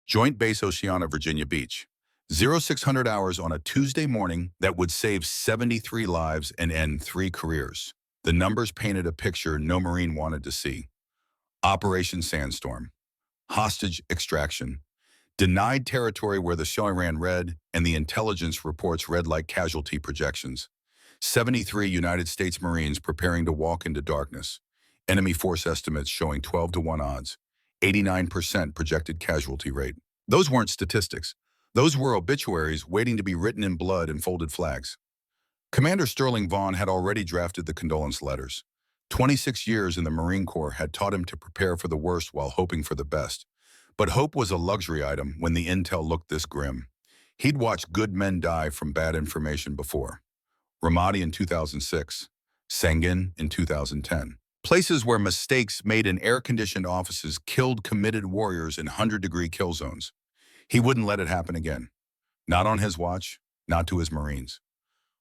Joint Base Oceana, Virginia Beach. 0600 hours on a Tuesday morning that would save 73 lives and end 3 careers. The numbers painted a picture no Marine wanted to see. Operation Sandstorm. Hostage extraction. Denied territory where the showing ran red and the intelligence reports read like casualty projections. 73 United States Marines preparing to walk into darkness. Enemy force estimates showing 12 to 1 odds. 89% projected casualty rate. Those weren't statistics. Those were obituaries waiting to be written in blood and folded flags. Commander Sterling Vaughn had already drafted the condolence letters. 26 years in the Marine Corps had taught him to prepare for the worst while hoping for the best. But hope was a luxury item when the intel looked this grim. He'd watched good men die from bad information before. Ramadi in 2006, Sangin in 2010. Places where mistakes made in air-conditioned offices killed committed warriors in 100-degree kill zones. He wouldn't let it happen again. Not on his watch, not to his Marines.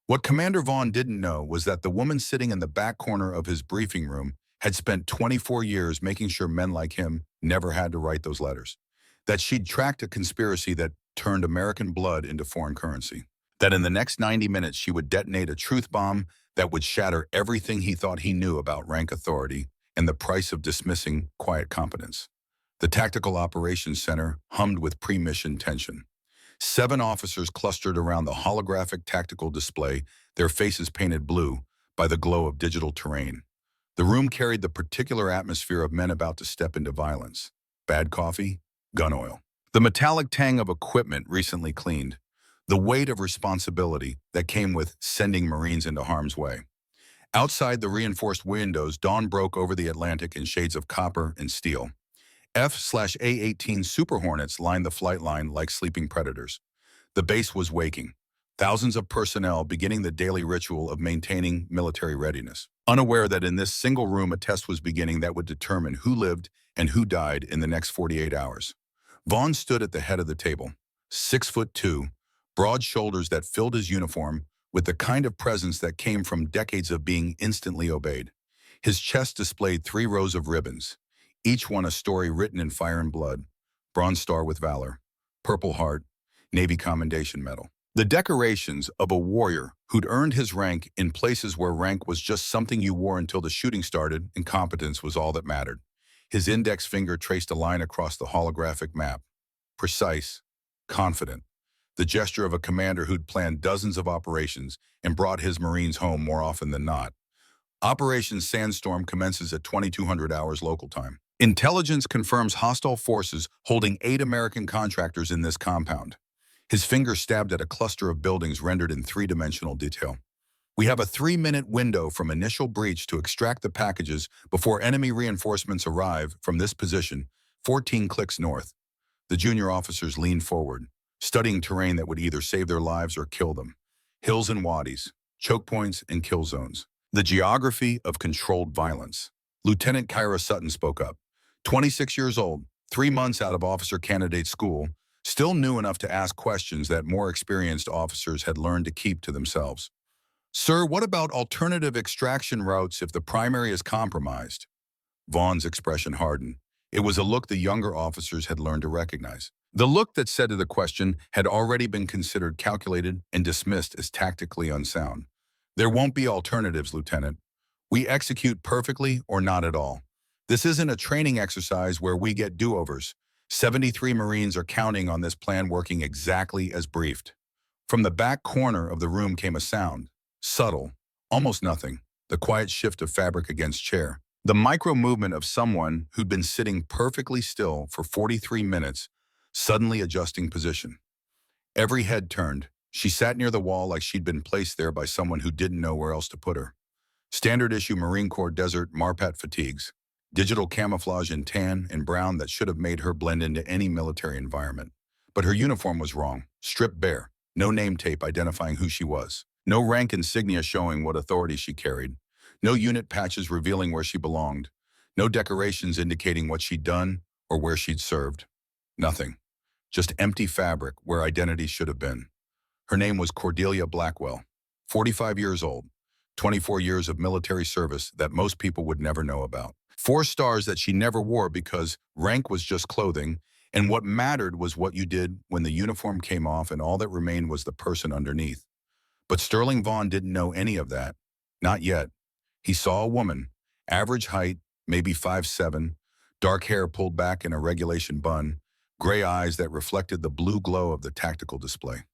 What Commander Vaughn didn't know was that the woman sitting in the back corner of his briefing room had spent 24 years making sure men like him never had to write those letters. That she'd tracked a conspiracy that turned American blood into foreign currency. That in the next 90 minutes she would detonate a truth bomb that would shatter everything he thought he knew about rank authority and the price of dismissing quiet competence. The Tactical Operations Center hummed with pre-mission tension. 7 officers clustered around the holographic tactical display, their faces painted blue by the glow of digital terrain. The room carried the particular atmosphere of men about to step into violence. Bad coffee, gun oil. The metallic tang of equipment recently cleaned. The weight of responsibility that came with sending Marines into harm's way. Outside the reinforced windows, dawn broke over the Atlantic in shades of copper and steel. F/A-18 Super Hornets lined the flight line like sleeping predators. The base was waking. Thousands of personnel beginning the daily ritual of maintaining military readiness. Unaware that in this single room a test was beginning that would determine who lived and who died in the next 48 hours. Vaughn stood at the head of the table, 6'2", broad shoulders that filled his uniform with the kind of presence that came from decades of being instantly obeyed. His chest displayed 3 rows of ribbons, each one a story written in fire and blood. Bronze Star with Valor, Purple Heart, Navy Commendation Medal. The decorations of a warrior who'd earned his rank in places where rank was just something you wore until the shooting started and competence was all that mattered. His index finger traced a line across the holographic map. Precise, confident. The gesture of a commander who'd planned dozens of operations and brought his Marines home more often than not. Operation Sandstorm commences at 2200 hours local time. Intelligence confirms hostile forces holding 8 American contractors in this compound. His finger stabbed at a cluster of buildings rendered in 3-dimensional detail. We have a 3-minute window from initial breach to extract the packages before enemy reinforcements arrive from this position, 14 clicks north. The junior officers leaned forward, studying terrain that would either save their lives or kill them. Hills and wadis, choke points and kill zones. The geography of controlled violence. Lieutenant Kyra Sutton spoke up. 26 years old, 3 months out of officer candidate school, still new enough to ask questions that more experienced officers had learned to keep to themselves. Sir, what about alternative extraction routes if the primary is compromised? Vaughn's expression hardened. It was a look the younger officers had learned to recognize. The look that said to the question had already been considered calculated and dismissed as tactically unsound. There won't be alternatives, Lieutenant. We execute perfectly or not at all. This isn't a training exercise where we get do-overs. 73 Marines are counting on this plan working exactly as briefed. From the back corner of the room came a sound, subtle, almost nothing, the quiet shift of fabric against chair. The micro-movement of someone who'd been sitting perfectly still for 43 minutes, suddenly adjusting position. Every head turned. She sat near the wall like she'd been placed there by someone who didn't know where else to put her. Standard issue Marine Corps Desert Marpat fatigues. Digital camouflage in tan and brown that should have made her blend into any military environment. But her uniform was wrong, stripped bare, no name tape identifying who she was, no rank insignia showing what authority she carried, no unit patches revealing where she belonged, no decorations indicating what she'd done or where she'd served. Nothing, just empty fabric where identity should have been. Her name was Cordelia Blackwell, 45 years old, 24 years of military service that most people would never know about. 4 stars that she never wore because rank was just clothing, And what mattered was what you did when the uniform came off and all that remained was the person underneath. But Sterling Vaughn didn't know any of that. Not yet. He saw a woman, average height, maybe 5'7", dark hair pulled back in a regulation bun, gray eyes that reflected the blue glow of the tactical display.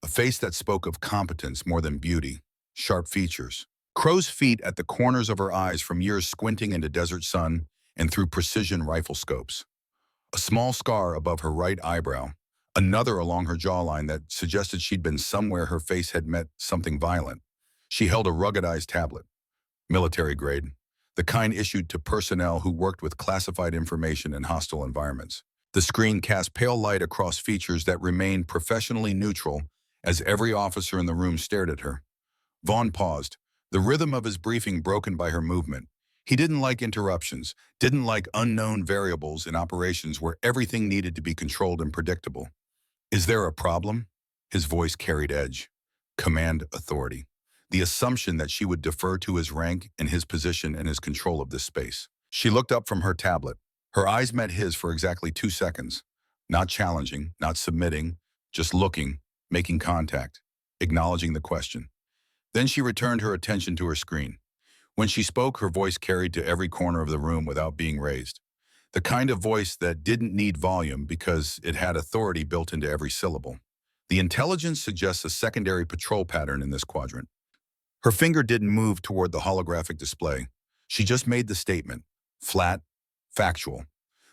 A face that spoke of competence more than beauty, sharp features, crow's feet at the corners of her eyes from years squinting into desert sun and through precision rifle scopes. A small scar above her right eyebrow, another along her jawline that suggested she'd been somewhere her face had met something violent. She held a ruggedized tablet, military grade, the kind issued to personnel who worked with classified information in hostile environments. The screen cast pale light across features that remained professionally neutral as every officer in the room stared at her. Vaughn paused, the rhythm of his briefing broken by her movement. He didn't like interruptions, didn't like unknown variables in operations where everything needed to be controlled and predictable. Is there a problem? His voice carried edge. Command authority. The assumption that she would defer to his rank and his position and his control of this space. She looked up from her tablet. Her eyes met his for exactly 2 seconds. Not challenging, not submitting, just looking, making contact, acknowledging the question. Then she returned her attention to her screen. When she spoke, her voice carried to every corner of the room without being raised. The kind of voice that didn't need volume because it had authority built into every syllable. The intelligence suggests a secondary patrol pattern in this quadrant. Her finger didn't move toward the holographic display. She just made the statement, flat, factual,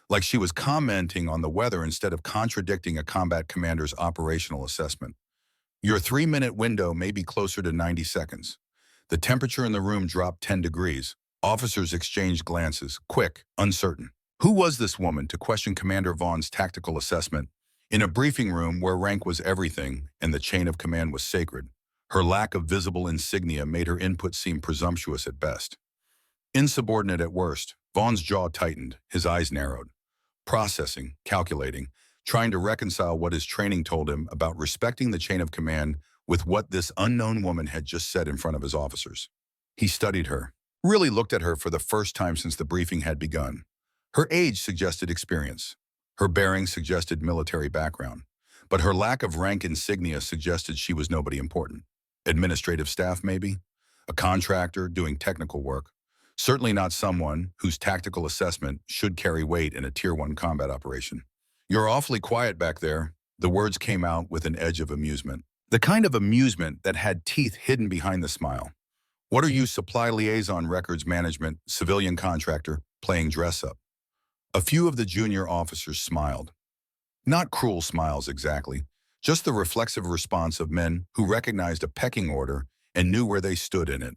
like she was commenting on the weather instead of contradicting a combat commander's operational assessment. Your 3-minute window may be closer to 90 seconds. The temperature in the room dropped 10 degrees. Officers exchanged glances, quick, uncertain. Who was this woman to question Commander Vaughn's tactical assessment? In a briefing room where rank was everything and the chain of command was sacred, her lack of visible insignia made her input seem presumptuous at best. Insubordinate at worst, Vaughn's jaw tightened, his eyes narrowed. Processing, calculating, trying to reconcile what his training told him about respecting the chain of command with what this unknown woman had just said in front of his officers. He studied her, really looked at her for the first time since the briefing had begun. Her age suggested experience. Her bearing suggested military background. But her lack of rank insignia suggested she was nobody important. Administrative staff, maybe? A contractor doing technical work. Certainly not someone whose tactical assessment should carry weight in a Tier 1 combat operation. You're awfully quiet back there. The words came out with an edge of amusement. The kind of amusement that had teeth hidden behind the smile. What are you, supply liaison records management, civilian contractor, playing dress-up? A few of the junior officers smiled. Not cruel smiles exactly, just the reflexive response of men who recognized a pecking order and knew where they stood in it.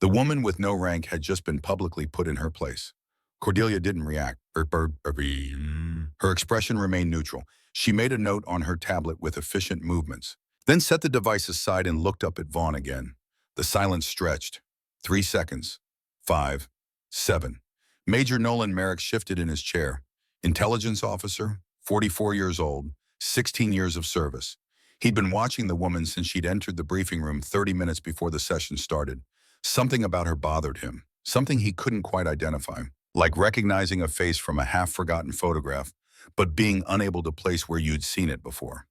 The woman with no rank had just been publicly put in her place. Cordelia didn't react. Her expression remained neutral. She made a note on her tablet with efficient movements, then set the device aside and looked up at Vaughn again. The silence stretched. 3 seconds. 5. 7. Major Nolan Merrick shifted in his chair. Intelligence officer, 44 years old, 16 years of service. He'd been watching the woman since she'd entered the briefing room 30 minutes before the session started. Something about her bothered him, something he couldn't quite identify, like recognizing a face from a half-forgotten photograph, but being unable to place where you'd seen it before.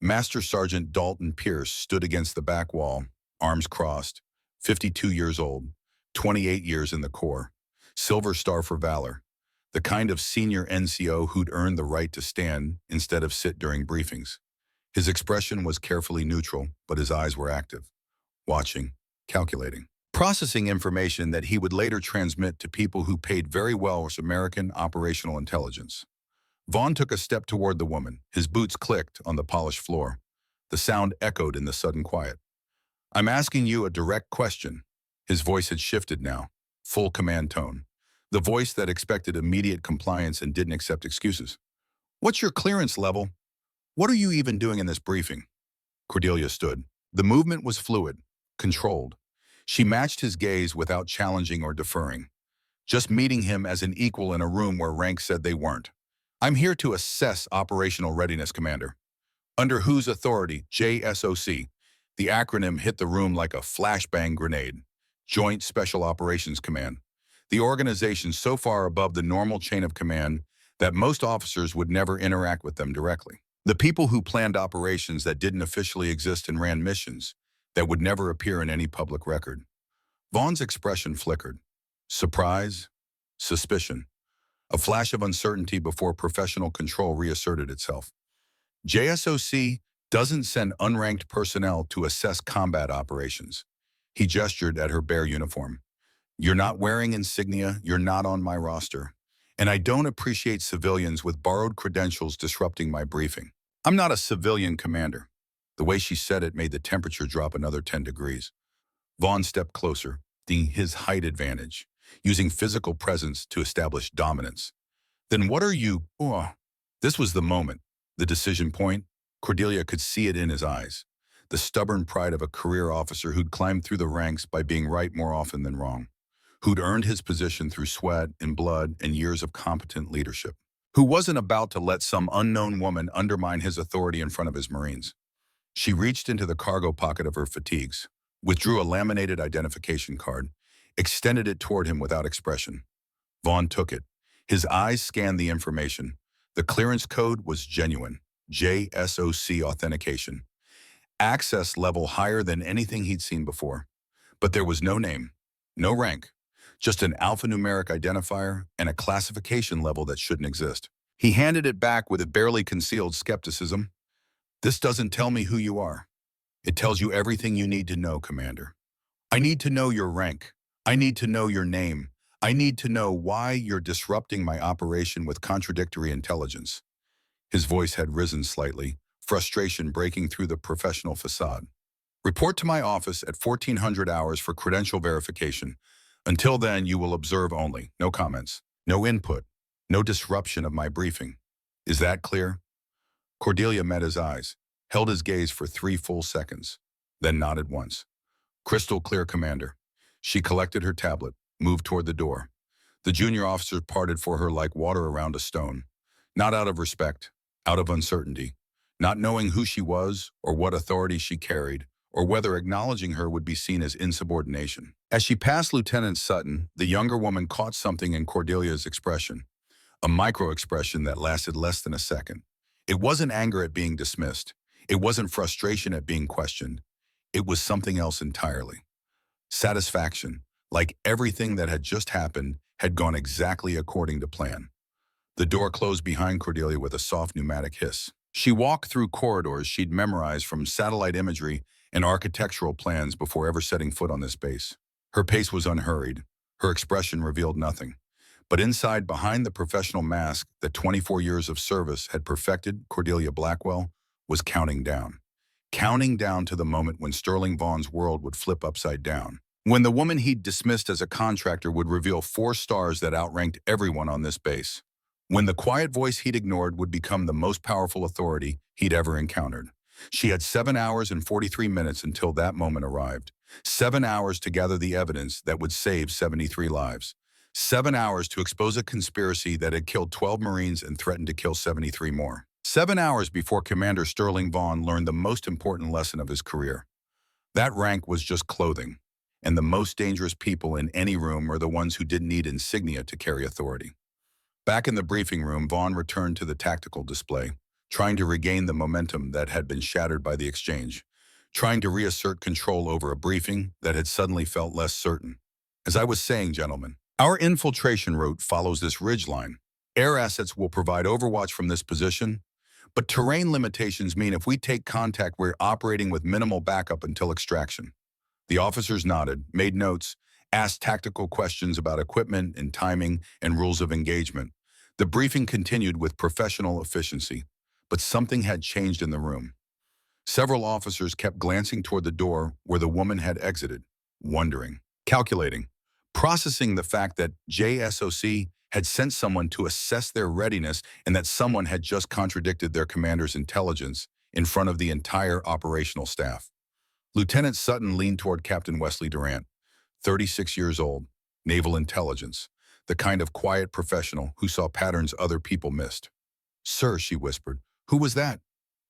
Master Sergeant Dalton Pierce stood against the back wall, arms crossed, 52 years old, 28 years in the Corps, Silver Star for Valor, the kind of senior NCO who'd earned the right to stand instead of sit during briefings. His expression was carefully neutral, but his eyes were active, watching, calculating, processing information that he would later transmit to people who paid very well with American operational intelligence. Vaughn took a step toward the woman. His boots clicked on the polished floor. The sound echoed in the sudden quiet. I'm asking you a direct question. His voice had shifted now, full command tone. The voice that expected immediate compliance and didn't accept excuses. What's your clearance level? What are you even doing in this briefing? Cordelia stood. The movement was fluid, controlled. She matched his gaze without challenging or deferring, just meeting him as an equal in a room where rank said they weren't. I'm here to assess operational readiness, Commander. Under whose authority? JSOC. The acronym hit the room like a flashbang grenade. Joint Special Operations Command. The organization so far above the normal chain of command that most officers would never interact with them directly. The people who planned operations that didn't officially exist and ran missions that would never appear in any public record. Vaughn's expression flickered. Surprise, suspicion, a flash of uncertainty before professional control reasserted itself. JSOC doesn't send unranked personnel to assess combat operations. He gestured at her bare uniform. You're not wearing insignia, you're not on my roster. And I don't appreciate civilians with borrowed credentials disrupting my briefing. I'm not a civilian commander. The way she said it made the temperature drop another 10 degrees. Vaughn stepped closer, his height advantage, using physical presence to establish dominance. Then what are you? Oh. This was the moment, the decision point. Cordelia could see it in his eyes. The stubborn pride of a career officer who'd climbed through the ranks by being right more often than wrong, who'd earned his position through sweat and blood and years of competent leadership, who wasn't about to let some unknown woman undermine his authority in front of his Marines. She reached into the cargo pocket of her fatigues, withdrew a laminated identification card, extended it toward him without expression. Vaughn took it. His eyes scanned the information. The clearance code was genuine. JSOC authentication. Access level higher than anything he'd seen before. But there was no name, no rank, just an alphanumeric identifier and a classification level that shouldn't exist. He handed it back with a barely concealed skepticism. This doesn't tell me who you are. It tells you everything you need to know, Commander. I need to know your rank. I need to know your name. I need to know why you're disrupting my operation with contradictory intelligence. His voice had risen slightly, frustration breaking through the professional facade. Report to my office at 1400 hours for credential verification. Until then, you will observe only. No comments, no input, no disruption of my briefing. Is that clear? Cordelia met his eyes, held his gaze for 3 full seconds, then nodded once. Crystal clear, Commander. She collected her tablet, moved toward the door. The junior officer parted for her like water around a stone. Not out of respect, out of uncertainty, not knowing who she was or what authority she carried, or whether acknowledging her would be seen as insubordination. As she passed Lieutenant Sutton, the younger woman caught something in Cordelia's expression, a micro-expression that lasted less than a second. It wasn't anger at being dismissed. It wasn't frustration at being questioned. It was something else entirely. Satisfaction, like everything that had just happened had gone exactly according to plan. The door closed behind Cordelia with a soft pneumatic hiss. She walked through corridors she'd memorized from satellite imagery and architectural plans before ever setting foot on this base. Her pace was unhurried. Her expression revealed nothing. But inside, behind the professional mask that 24 years of service had perfected, Cordelia Blackwell was counting down. Counting down to the moment when Sterling Vaughn's world would flip upside down. When the woman he'd dismissed as a contractor would reveal 4 stars that outranked everyone on this base. When the quiet voice he'd ignored would become the most powerful authority he'd ever encountered. She had 7 hours and 43 minutes until that moment arrived. 7 hours to gather the evidence that would save 73 lives. 7 hours to expose a conspiracy that had killed 12 Marines and threatened to kill 73 more. 7 hours before Commander Sterling Vaughn learned the most important lesson of his career. That rank was just clothing, and the most dangerous people in any room were the ones who didn't need insignia to carry authority. Back in the briefing room, Vaughn returned to the tactical display, trying to regain the momentum that had been shattered by the exchange, trying to reassert control over a briefing that had suddenly felt less certain. As I was saying, gentlemen, our infiltration route follows this ridgeline. Air assets will provide overwatch from this position, but terrain limitations mean if we take contact, we're operating with minimal backup until extraction. The officers nodded, made notes, asked tactical questions about equipment and timing and rules of engagement. The briefing continued with professional efficiency, but something had changed in the room. Several officers kept glancing toward the door where the woman had exited, wondering, calculating, processing the fact that JSOC had sent someone to assess their readiness and that someone had just contradicted their commander's intelligence in front of the entire operational staff. Lieutenant Sutton leaned toward Captain Wesley Durant, 36 years old, naval intelligence, the kind of quiet professional who saw patterns other people missed. "Sir," she whispered, "who was that?"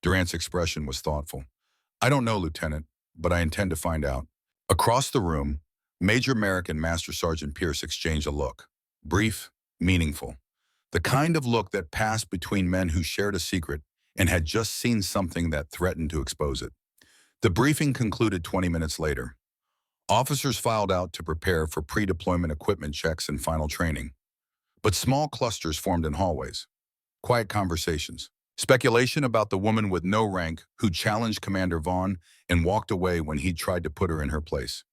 Durant's expression was thoughtful. "I don't know, Lieutenant, but I intend to find out." Across the room, Major Merrick and Master Sergeant Pierce exchanged a look. Brief, meaningful. The kind of look that passed between men who shared a secret and had just seen something that threatened to expose it. The briefing concluded 20 minutes later. Officers filed out to prepare for pre-deployment equipment checks and final training. But small clusters formed in hallways. Quiet conversations. Speculation about the woman with no rank who challenged Commander Vaughn and walked away when he tried to put her in her place.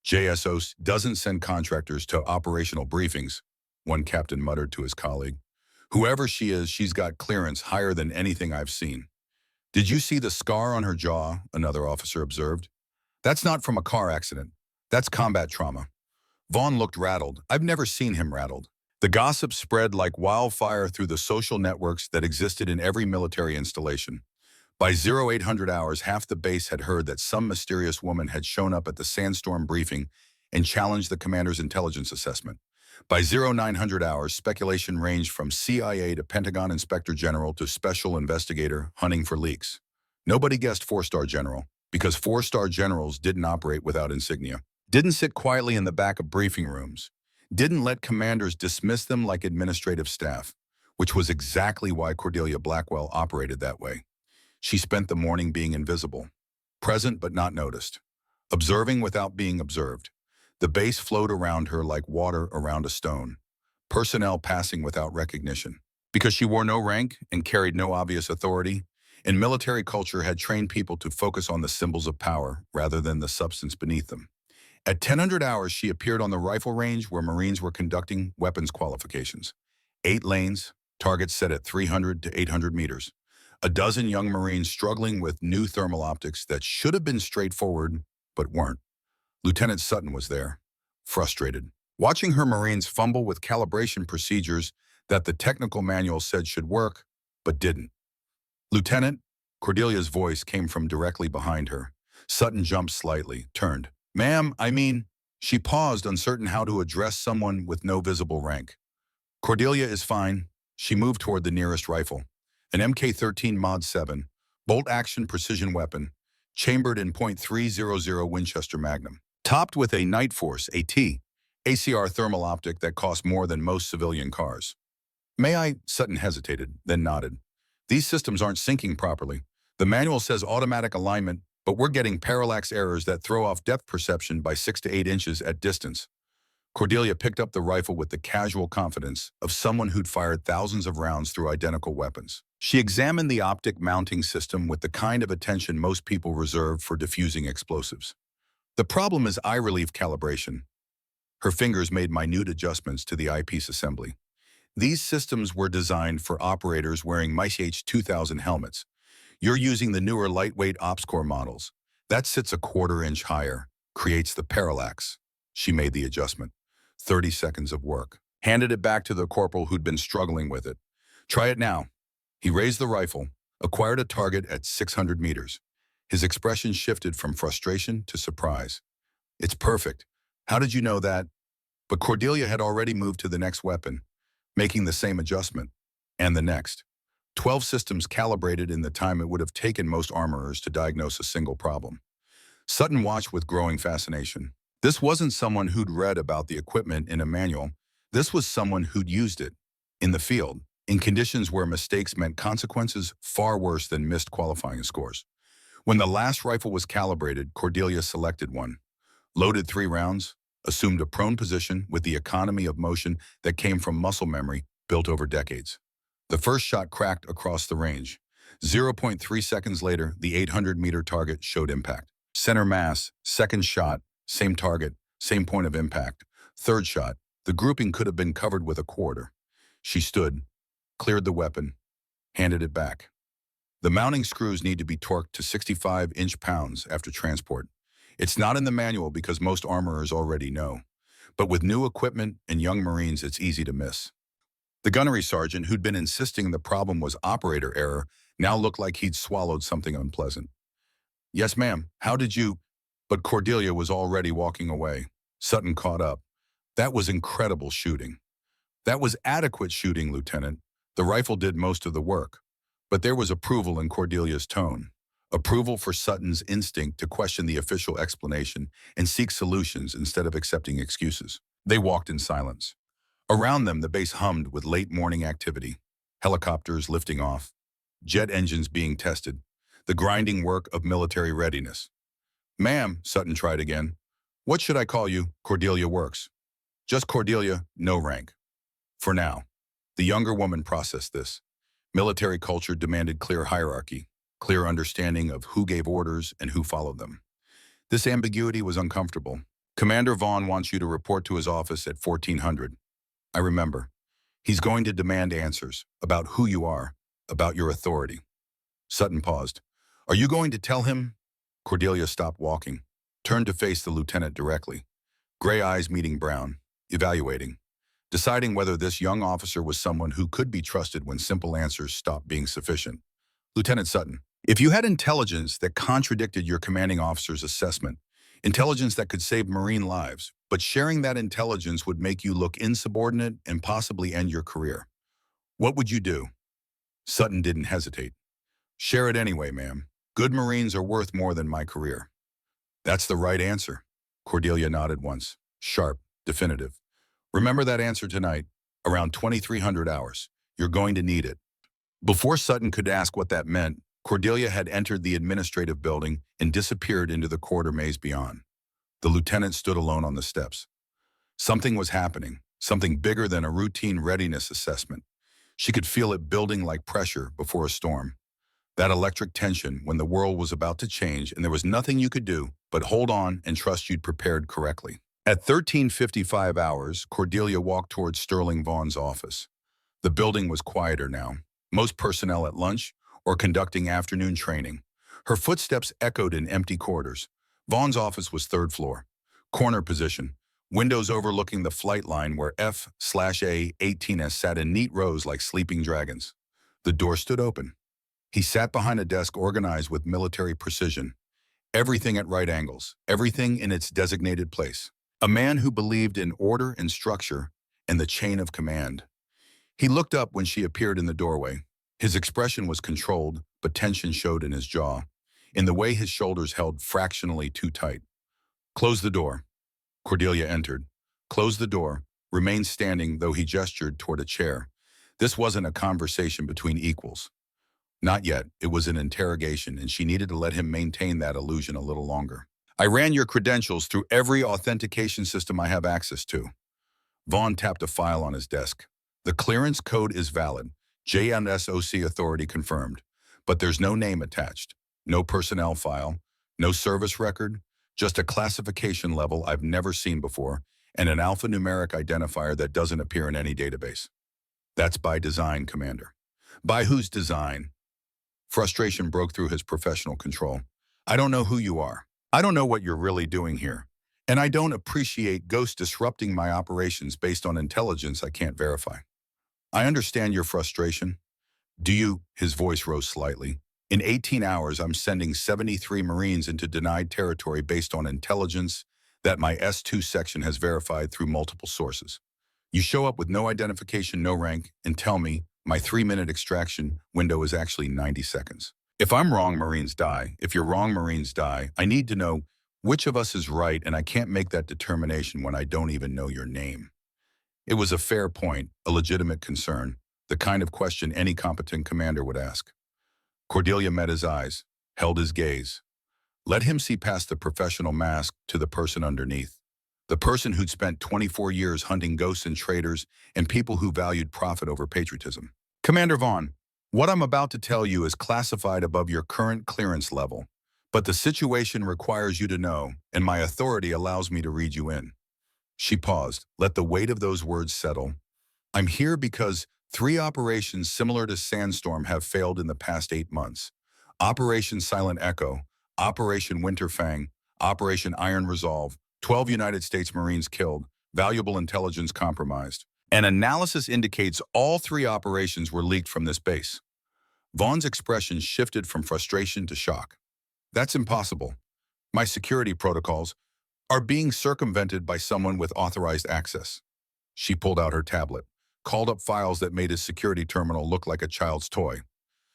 JSO doesn't send contractors to operational briefings, one captain muttered to his colleague. Whoever she is, she's got clearance higher than anything I've seen. Did you see the scar on her jaw? Another officer observed. That's not from a car accident. That's combat trauma. Vaughn looked rattled. I've never seen him rattled. The gossip spread like wildfire through the social networks that existed in every military installation. By 0800 hours, half the base had heard that some mysterious woman had shown up at the Sandstorm briefing and challenged the commander's intelligence assessment. By 0900 hours, speculation ranged from CIA to Pentagon Inspector General to Special Investigator hunting for leaks. Nobody guessed four-star general, because four-star generals didn't operate without insignia, didn't sit quietly in the back of briefing rooms, didn't let commanders dismiss them like administrative staff, which was exactly why Cordelia Blackwell operated that way. She spent the morning being invisible, present but not noticed, observing without being observed. The base flowed around her like water around a stone, personnel passing without recognition. Because she wore no rank and carried no obvious authority, and military culture had trained people to focus on the symbols of power rather than the substance beneath them. At 1000 hours, she appeared on the rifle range where Marines were conducting weapons qualifications. 8 lanes, targets set at 300 to 800 meters. A dozen young Marines struggling with new thermal optics that should have been straightforward, but weren't. Lieutenant Sutton was there, frustrated, watching her Marines fumble with calibration procedures that the technical manual said should work, but didn't. Lieutenant, Cordelia's voice came from directly behind her. Sutton jumped slightly, turned. Ma'am, She paused, uncertain how to address someone with no visible rank. Cordelia is fine. She moved toward the nearest rifle. An Mk-13 Mod 7, bolt-action precision weapon, chambered in .300 Winchester Magnum, topped with a Night Force AT, ACR thermal optic that cost more than most civilian cars. May I? Sutton hesitated, then nodded. These systems aren't syncing properly. The manual says automatic alignment, but we're getting parallax errors that throw off depth perception by 6 to 8 inches at distance. Cordelia picked up the rifle with the casual confidence of someone who'd fired thousands of rounds through identical weapons. She examined the optic mounting system with the kind of attention most people reserve for diffusing explosives. The problem is eye relief calibration. Her fingers made minute adjustments to the eyepiece assembly. These systems were designed for operators wearing MICH 2000 helmets. You're using the newer lightweight OpsCore models. That sits a quarter-inch higher, creates the parallax. She made the adjustment. 30 seconds of work. Handed it back to the corporal who'd been struggling with it. Try it now. He raised the rifle, acquired a target at 600 meters. His expression shifted from frustration to surprise. It's perfect. How did you know that? But Cordelia had already moved to the next weapon, making the same adjustment, and the next. 12 systems calibrated in the time it would have taken most armorers to diagnose a single problem. Sutton watched with growing fascination. This wasn't someone who'd read about the equipment in a manual. This was someone who'd used it, in the field, in conditions where mistakes meant consequences far worse than missed qualifying scores. When the last rifle was calibrated, Cordelia selected one. Loaded 3 rounds, assumed a prone position with the economy of motion that came from muscle memory built over decades. The first shot cracked across the range. 0.3 seconds later, the 800-meter target showed impact. Center mass, second shot, same target, same point of impact. Third shot, the grouping could have been covered with a quarter. She stood, cleared the weapon, handed it back. The mounting screws need to be torqued to 65 inch-pounds after transport. It's not in the manual because most armorers already know. But with new equipment and young Marines, it's easy to miss. The gunnery sergeant, who'd been insisting the problem was operator error, now looked like he'd swallowed something unpleasant. Yes, ma'am. How did you? But Cordelia was already walking away. Sutton caught up. That was incredible shooting. That was adequate shooting, Lieutenant. The rifle did most of the work. But there was approval in Cordelia's tone. Approval for Sutton's instinct to question the official explanation and seek solutions instead of accepting excuses. They walked in silence. Around them, the base hummed with late morning activity. Helicopters lifting off, jet engines being tested, the grinding work of military readiness. Ma'am, Sutton tried again. What should I call you? Cordelia works. Just Cordelia, no rank. For now. The younger woman processed this. Military culture demanded clear hierarchy, clear understanding of who gave orders and who followed them. This ambiguity was uncomfortable. Commander Vaughn wants you to report to his office at 1400. I remember. He's going to demand answers about who you are, about your authority. Sutton paused. Are you going to tell him? Cordelia stopped walking, turned to face the lieutenant directly. Gray eyes meeting brown, evaluating, deciding whether this young officer was someone who could be trusted when simple answers stopped being sufficient. Lieutenant Sutton, if you had intelligence that contradicted your commanding officer's assessment, intelligence that could save Marine lives, but sharing that intelligence would make you look insubordinate and possibly end your career, what would you do? Sutton didn't hesitate. Share it anyway, ma'am. Good Marines are worth more than my career. That's the right answer. Cordelia nodded once, sharp, definitive. Remember that answer tonight, around 2300 hours. You're going to need it. Before Sutton could ask what that meant, Cordelia had entered the administrative building and disappeared into the corridor maze beyond. The lieutenant stood alone on the steps. Something was happening, something bigger than a routine readiness assessment. She could feel it building like pressure before a storm. That electric tension when the world was about to change and there was nothing you could do but hold on and trust you'd prepared correctly. At 13:55 hours, Cordelia walked towards Sterling Vaughn's office. The building was quieter now, most personnel at lunch or conducting afternoon training. Her footsteps echoed in empty corridors. Vaughn's office was third floor, corner position, windows overlooking the flight line where F/A-18S sat in neat rows like sleeping dragons. The door stood open. He sat behind a desk organized with military precision. Everything at right angles, everything in its designated place. A man who believed in order and structure and the chain of command. He looked up when she appeared in the doorway. His expression was controlled, but tension showed in his jaw, in the way his shoulders held fractionally too tight. Close the door. Cordelia entered. Close the door, remained standing though he gestured toward a chair. This wasn't a conversation between equals. Not yet. It was an interrogation, and she needed to let him maintain that illusion a little longer. I ran your credentials through every authentication system I have access to. Vaughn tapped a file on his desk. The clearance code is valid. JNSOC authority confirmed. But there's no name attached. No personnel file. No service record. Just a classification level I've never seen before, and an alphanumeric identifier that doesn't appear in any database. That's by design, Commander. By whose design? Frustration broke through his professional control. I don't know who you are. I don't know what you're really doing here. And I don't appreciate ghosts disrupting my operations based on intelligence I can't verify. I understand your frustration. Do you? His voice rose slightly. In 18 hours, I'm sending 73 Marines into denied territory based on intelligence that my S2 section has verified through multiple sources. You show up with no identification, no rank, and tell me my 3-minute extraction window is actually 90 seconds. If I'm wrong, Marines die. If you're wrong, Marines die. I need to know which of us is right, and I can't make that determination when I don't even know your name. It was a fair point, a legitimate concern, the kind of question any competent commander would ask. Cordelia met his eyes, held his gaze. Let him see past the professional mask to the person underneath. The person who'd spent 24 years hunting ghosts and traitors and people who valued profit over patriotism. Commander Vaughn, what I'm about to tell you is classified above your current clearance level, but the situation requires you to know, and my authority allows me to read you in. She paused, let the weight of those words settle. I'm here because 3 operations similar to Sandstorm have failed in the past 8 months. Operation Silent Echo, Operation Winter Fang, Operation Iron Resolve, 12 United States Marines killed, valuable intelligence compromised. An analysis indicates all 3 operations were leaked from this base. Vaughn's expression shifted from frustration to shock. That's impossible. My security protocols are being circumvented by someone with authorized access. She pulled out her tablet, called up files that made his security terminal look like a child's toy.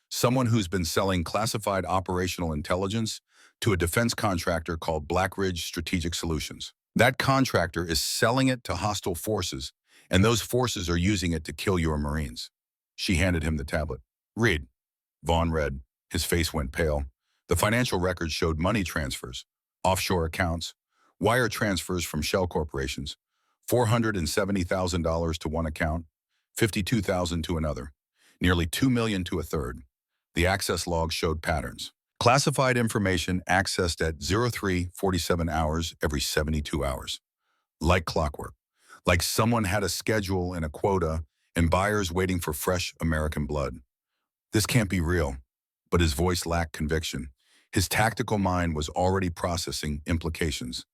Someone who's been selling classified operational intelligence to a defense contractor called Black Ridge Strategic Solutions. That contractor is selling it to hostile forces And those forces are using it to kill your Marines. She handed him the tablet. Read. Vaughn read. His face went pale. The financial records showed money transfers, offshore accounts, wire transfers from shell corporations, $470,000 to one account, $52,000 to another, nearly $2 million to a third. The access logs showed patterns. Classified information accessed at 03:47 hours every 72 hours. Like clockwork. Like someone had a schedule and a quota and buyers waiting for fresh American blood. This can't be real. But his voice lacked conviction. His tactical mind was already processing implications,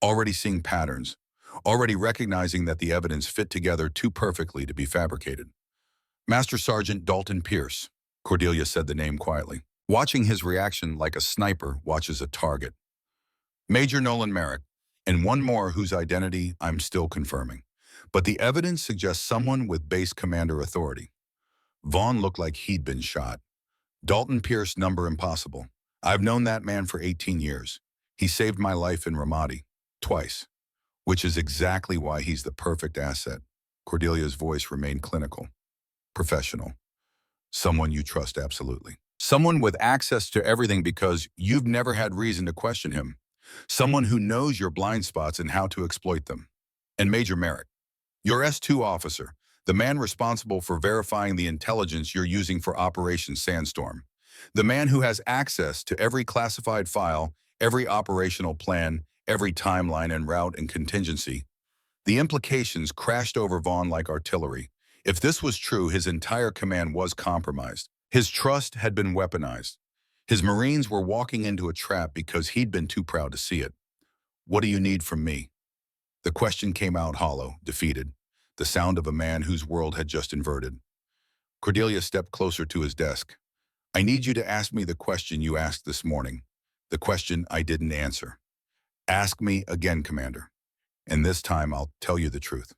already seeing patterns, already recognizing that the evidence fit together too perfectly to be fabricated. Master Sergeant Dalton Pierce, Cordelia said the name quietly, watching his reaction like a sniper watches a target. Major Nolan Merrick, and one more whose identity I'm still confirming. But the evidence suggests someone with base commander authority. Vaughn looked like he'd been shot. Dalton Pierce, number impossible. I've known that man for 18 years. He saved my life in Ramadi, twice, which is exactly why he's the perfect asset. Cordelia's voice remained clinical, professional. Someone you trust absolutely. Someone with access to everything because you've never had reason to question him. Someone who knows your blind spots and how to exploit them. And Major Merrick, your S2 officer, the man responsible for verifying the intelligence you're using for Operation Sandstorm. The man who has access to every classified file, every operational plan, every timeline and route and contingency. The implications crashed over Vaughn like artillery. If this was true, his entire command was compromised. His trust had been weaponized. His Marines were walking into a trap because he'd been too proud to see it. What do you need from me? The question came out hollow, defeated, the sound of a man whose world had just inverted. Cordelia stepped closer to his desk. I need you to ask me the question you asked this morning, the question I didn't answer. Ask me again, Commander. And this time I'll tell you the truth.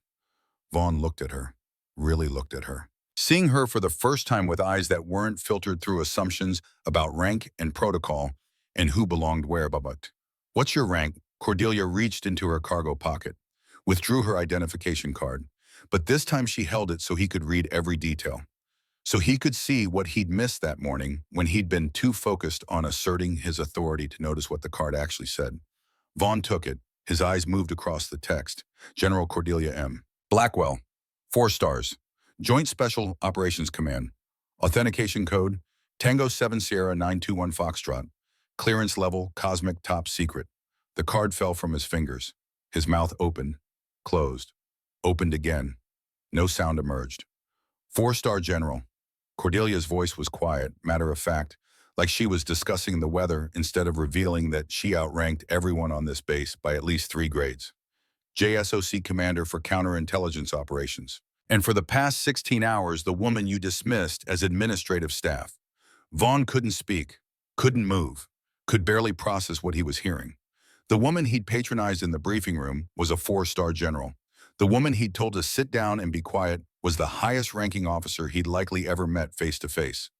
Vaughn looked at her, really looked at her. Seeing her for the first time with eyes that weren't filtered through assumptions about rank and protocol and who belonged where, but. What's your rank? Cordelia reached into her cargo pocket, withdrew her identification card, but this time she held it so he could read every detail. So he could see what he'd missed that morning when he'd been too focused on asserting his authority to notice what the card actually said. Vaughn took it. His eyes moved across the text. General Cordelia M. Blackwell, 4 stars. Joint Special Operations Command. Authentication code, Tango 7 Sierra 921 Foxtrot. Clearance level, Cosmic Top Secret. The card fell from his fingers. His mouth opened, closed, opened again. No sound emerged. 4-star General. Cordelia's voice was quiet, matter of fact, like she was discussing the weather instead of revealing that she outranked everyone on this base by at least 3 grades. JSOC Commander for Counterintelligence Operations. And for the past 16 hours, the woman you dismissed as administrative staff. Vaughn couldn't speak, couldn't move, could barely process what he was hearing. The woman he'd patronized in the briefing room was a 4-star general. The woman he'd told to sit down and be quiet was the highest-ranking officer he'd likely ever met face-to-face.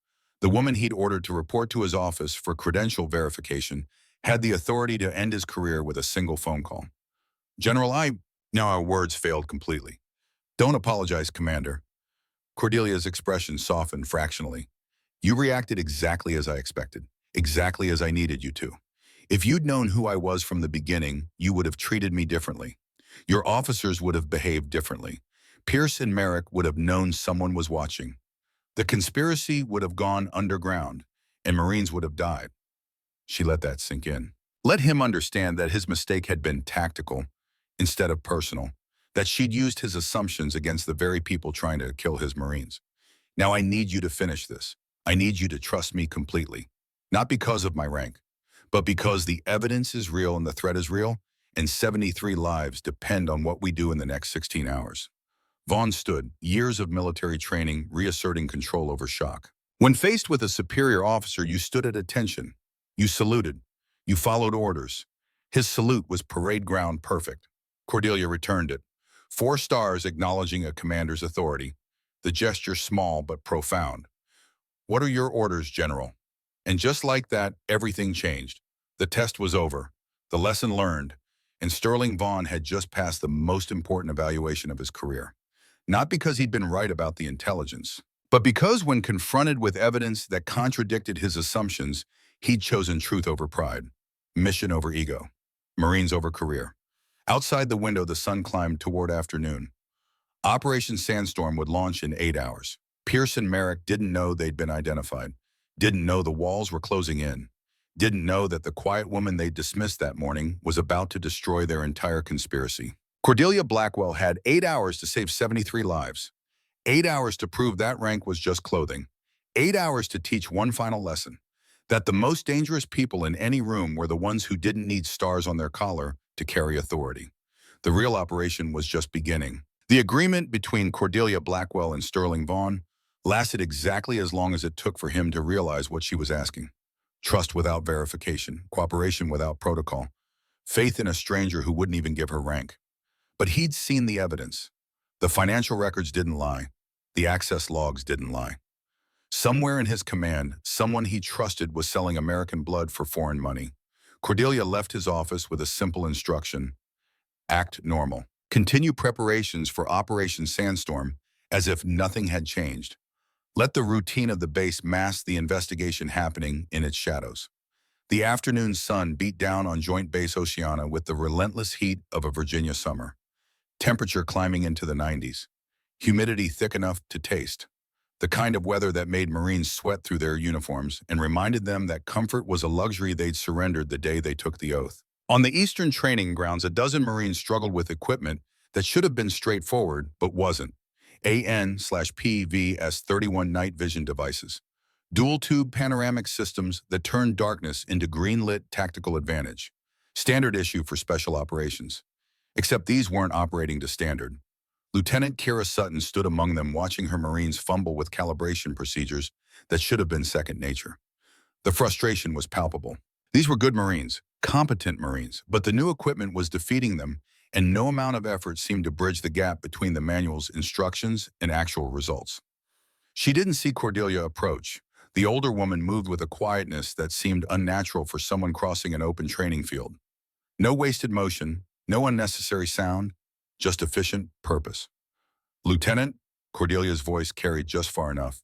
The woman he'd ordered to report to his office for credential verification had the authority to end his career with a single phone call. General, Now our words failed completely. Don't apologize, Commander. Cordelia's expression softened fractionally. You reacted exactly as I expected, exactly as I needed you to. If you'd known who I was from the beginning, you would have treated me differently. Your officers would have behaved differently. Pierce and Merrick would have known someone was watching. The conspiracy would have gone underground, and Marines would have died. She let that sink in. Let him understand that his mistake had been tactical instead of personal, that she'd used his assumptions against the very people trying to kill his Marines. Now I need you to finish this. I need you to trust me completely, not because of my rank, but because the evidence is real and the threat is real, and 73 lives depend on what we do in the next 16 hours. Vaughn stood, years of military training reasserting control over shock. When faced with a superior officer, you stood at attention. You saluted. You followed orders. His salute was parade ground perfect. Cordelia returned it. 4 stars acknowledging a commander's authority. The gesture small but profound. What are your orders, General? And just like that, everything changed. The test was over. The lesson learned. And Sterling Vaughn had just passed the most important evaluation of his career. Not because he'd been right about the intelligence, but because when confronted with evidence that contradicted his assumptions, he'd chosen truth over pride, mission over ego, Marines over career. Outside the window, the sun climbed toward afternoon. Operation Sandstorm would launch in 8 hours. Pierce and Merrick didn't know they'd been identified, didn't know the walls were closing in, didn't know that the quiet woman they dismissed that morning was about to destroy their entire conspiracy. Cordelia Blackwell had 8 hours to save 73 lives. 8 hours to prove that rank was just clothing. 8 hours to teach one final lesson, that the most dangerous people in any room were the ones who didn't need stars on their collar to carry authority. The real operation was just beginning. The agreement between Cordelia Blackwell and Sterling Vaughn lasted exactly as long as it took for him to realize what she was asking. Trust without verification, cooperation without protocol, faith in a stranger who wouldn't even give her rank. But he'd seen the evidence. The financial records didn't lie. The access logs didn't lie. Somewhere in his command, someone he trusted was selling American blood for foreign money. Cordelia left his office with a simple instruction: act normal. Continue preparations for Operation Sandstorm as if nothing had changed. Let the routine of the base mask the investigation happening in its shadows. The afternoon sun beat down on Joint Base Oceana with the relentless heat of a Virginia summer. Temperature climbing into the 90s. Humidity thick enough to taste. The kind of weather that made Marines sweat through their uniforms and reminded them that comfort was a luxury they'd surrendered the day they took the oath. On the Eastern training grounds, a dozen Marines struggled with equipment that should have been straightforward, but wasn't. AN/PVS-31 night vision devices. Dual-tube panoramic systems that turned darkness into green-lit tactical advantage. Standard issue for special operations. Except these weren't operating to standard. Lieutenant Kira Sutton stood among them, watching her Marines fumble with calibration procedures that should have been second nature. The frustration was palpable. These were good Marines, competent Marines, but the new equipment was defeating them, and no amount of effort seemed to bridge the gap between the manual's instructions and actual results. She didn't see Cordelia approach. The older woman moved with a quietness that seemed unnatural for someone crossing an open training field. No wasted motion, no unnecessary sound, just efficient purpose. Lieutenant, Cordelia's voice carried just far enough.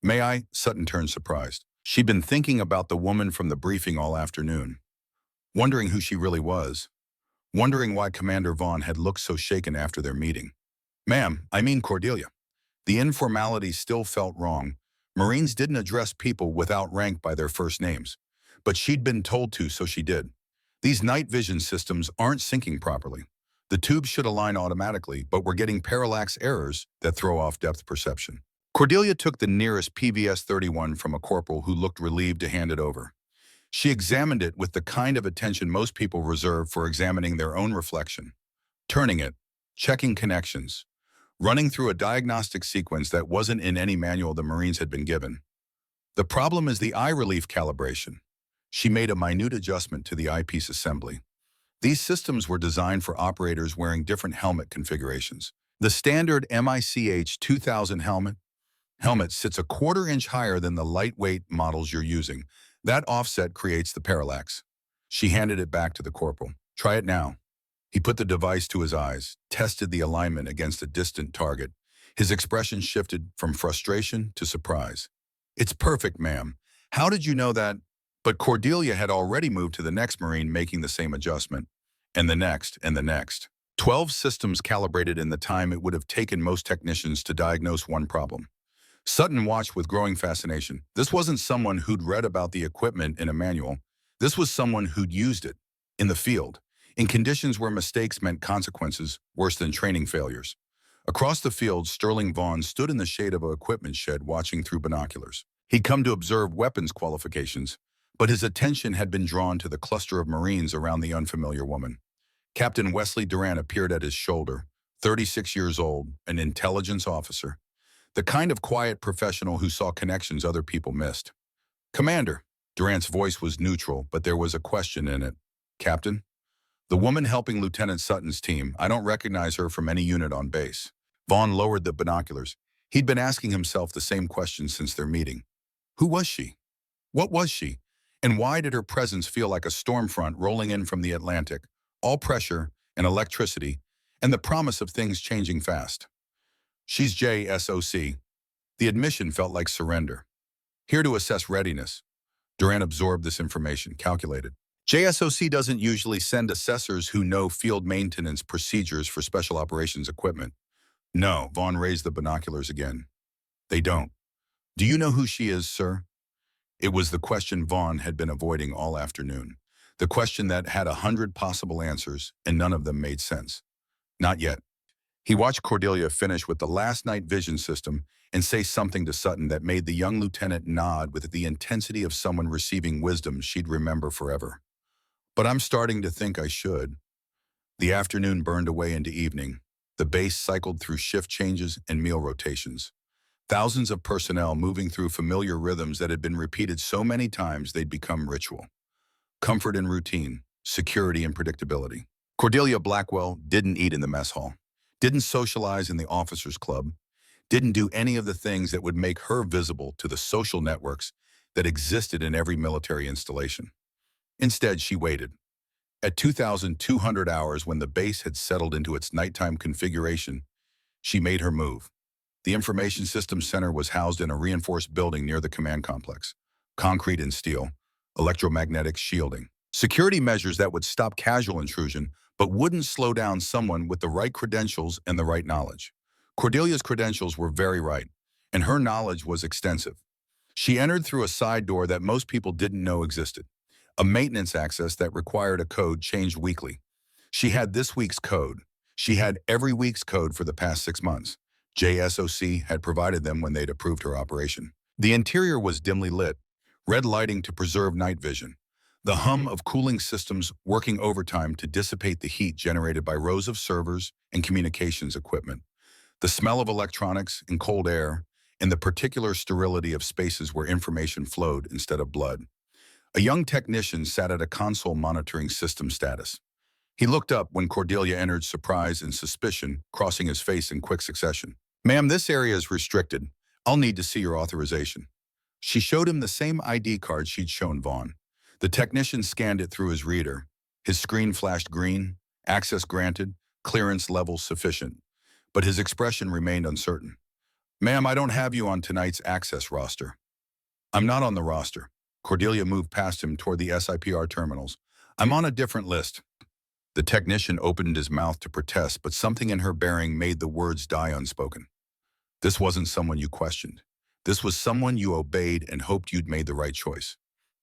May I? Sutton turned surprised. She'd been thinking about the woman from the briefing all afternoon, wondering who she really was, wondering why Commander Vaughn had looked so shaken after their meeting. Ma'am, I mean Cordelia. The informality still felt wrong. Marines didn't address people without rank by their first names, but she'd been told to, so she did. These night vision systems aren't syncing properly. The tubes should align automatically, but we're getting parallax errors that throw off depth perception. Cordelia took the nearest PVS-31 from a corporal who looked relieved to hand it over. She examined it with the kind of attention most people reserve for examining their own reflection, turning it, checking connections, running through a diagnostic sequence that wasn't in any manual the Marines had been given. The problem is the eye relief calibration. She made a minute adjustment to the eyepiece assembly. These systems were designed for operators wearing different helmet configurations. The standard MICH 2000 helmet sits a quarter-inch higher than the lightweight models you're using. That offset creates the parallax. She handed it back to the corporal. Try it now. He put the device to his eyes, tested the alignment against a distant target. His expression shifted from frustration to surprise. It's perfect, ma'am. How did you know that? But Cordelia had already moved to the next Marine, making the same adjustment. And the next, and the next. 12 systems calibrated in the time it would have taken most technicians to diagnose one problem. Sutton watched with growing fascination. This wasn't someone who'd read about the equipment in a manual. This was someone who'd used it, in the field, in conditions where mistakes meant consequences worse than training failures. Across the field, Sterling Vaughn stood in the shade of an equipment shed watching through binoculars. He'd come to observe weapons qualifications, but his attention had been drawn to the cluster of Marines around the unfamiliar woman. Captain Wesley Durant appeared at his shoulder, 36 years old, an intelligence officer. The kind of quiet professional who saw connections other people missed. Commander, Durant's voice was neutral, but there was a question in it. Captain? The woman helping Lieutenant Sutton's team, I don't recognize her from any unit on base. Vaughn lowered the binoculars. He'd been asking himself the same question since their meeting. Who was she? What was she? And why did her presence feel like a storm front rolling in from the Atlantic, all pressure and electricity, and the promise of things changing fast? She's JSOC. The admission felt like surrender. Here to assess readiness. Duran absorbed this information, calculated. JSOC doesn't usually send assessors who know field maintenance procedures for special operations equipment. No, Vaughn raised the binoculars again. They don't. Do you know who she is, sir? It was the question Vaughn had been avoiding all afternoon. The question that had 100 possible answers, and none of them made sense. Not yet. He watched Cordelia finish with the last night vision system and say something to Sutton that made the young lieutenant nod with the intensity of someone receiving wisdom she'd remember forever. But I'm starting to think I should. The afternoon burned away into evening. The base cycled through shift changes and meal rotations. Thousands of personnel moving through familiar rhythms that had been repeated so many times they'd become ritual. Comfort and routine, security and predictability. Cordelia Blackwell didn't eat in the mess hall, didn't socialize in the officers' club, didn't do any of the things that would make her visible to the social networks that existed in every military installation. Instead, she waited. At 2,200 hours, when the base had settled into its nighttime configuration, she made her move. The Information Systems Center was housed in a reinforced building near the command complex. Concrete and steel, electromagnetic shielding. Security measures that would stop casual intrusion, but wouldn't slow down someone with the right credentials and the right knowledge. Cordelia's credentials were very right, and her knowledge was extensive. She entered through a side door that most people didn't know existed. A maintenance access that required a code changed weekly. She had this week's code. She had every week's code for the past 6 months. JSOC had provided them when they'd approved her operation. The interior was dimly lit, red lighting to preserve night vision. The hum of cooling systems working overtime to dissipate the heat generated by rows of servers and communications equipment. The smell of electronics and cold air, and the particular sterility of spaces where information flowed instead of blood. A young technician sat at a console monitoring system status. He looked up when Cordelia entered, surprise and suspicion crossing his face in quick succession. "Ma'am, this area is restricted. I'll need to see your authorization." She showed him the same ID card she'd shown Vaughn. The technician scanned it through his reader. His screen flashed green, access granted, clearance level sufficient. But his expression remained uncertain. "Ma'am, I don't have you on tonight's access roster." "I'm not on the roster." Cordelia moved past him toward the SIPR terminals. "I'm on a different list." The technician opened his mouth to protest, but something in her bearing made the words die unspoken. This wasn't someone you questioned. This was someone you obeyed and hoped you'd made the right choice.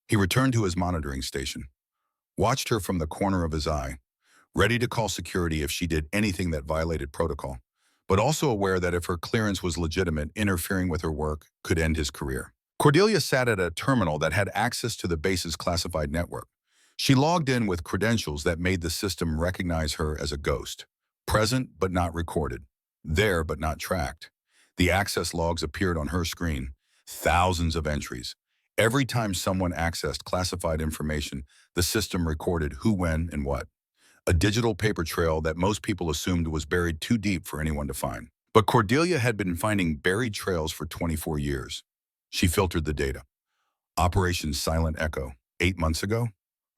He returned to his monitoring station, watched her from the corner of his eye, ready to call security if she did anything that violated protocol, but also aware that if her clearance was legitimate, interfering with her work could end his career. Cordelia sat at a terminal that had access to the base's classified network. She logged in with credentials that made the system recognize her as a ghost, present but not recorded, there but not tracked. The access logs appeared on her screen, thousands of entries. Every time someone accessed classified information, the system recorded who, when, and what. A digital paper trail that most people assumed was buried too deep for anyone to find. But Cordelia had been finding buried trails for 24 years. She filtered the data. Operation Silent Echo, 8 months ago?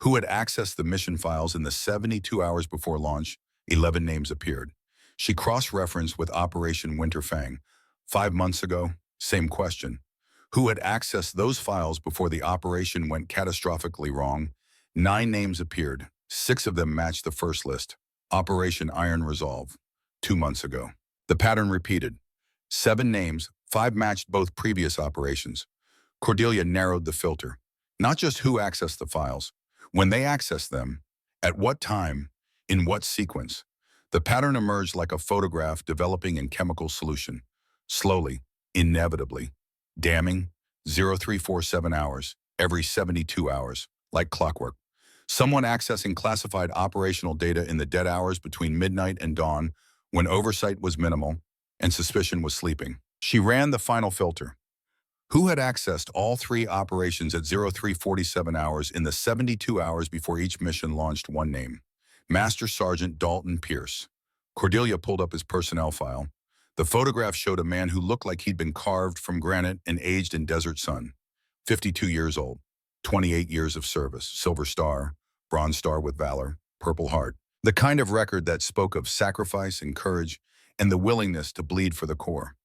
Who had accessed the mission files in the 72 hours before launch? 11 names appeared. She cross-referenced with Operation Winterfang. 5 months ago, same question. Who had accessed those files before the operation went catastrophically wrong? 9 names appeared. 6 of them matched the first list. Operation Iron Resolve, 2 months ago. The pattern repeated. 7 names, 5 matched both previous operations. Cordelia narrowed the filter. Not just who accessed the files, when they accessed them, at what time, in what sequence. The pattern emerged like a photograph developing in chemical solution. Slowly, inevitably. Damning, 0347 hours, every 72 hours, like clockwork. Someone accessing classified operational data in the dead hours between midnight and dawn, when oversight was minimal and suspicion was sleeping. She ran the final filter. Who had accessed all 3 operations at 0347 hours in the 72 hours before each mission launched? 1 name. Master Sergeant Dalton Pierce. Cordelia pulled up his personnel file. The photograph showed a man who looked like he'd been carved from granite and aged in desert sun. 52 years old, 28 years of service, Silver Star, Bronze Star with Valor, Purple Heart. The kind of record that spoke of sacrifice and courage and the willingness to bleed for the core.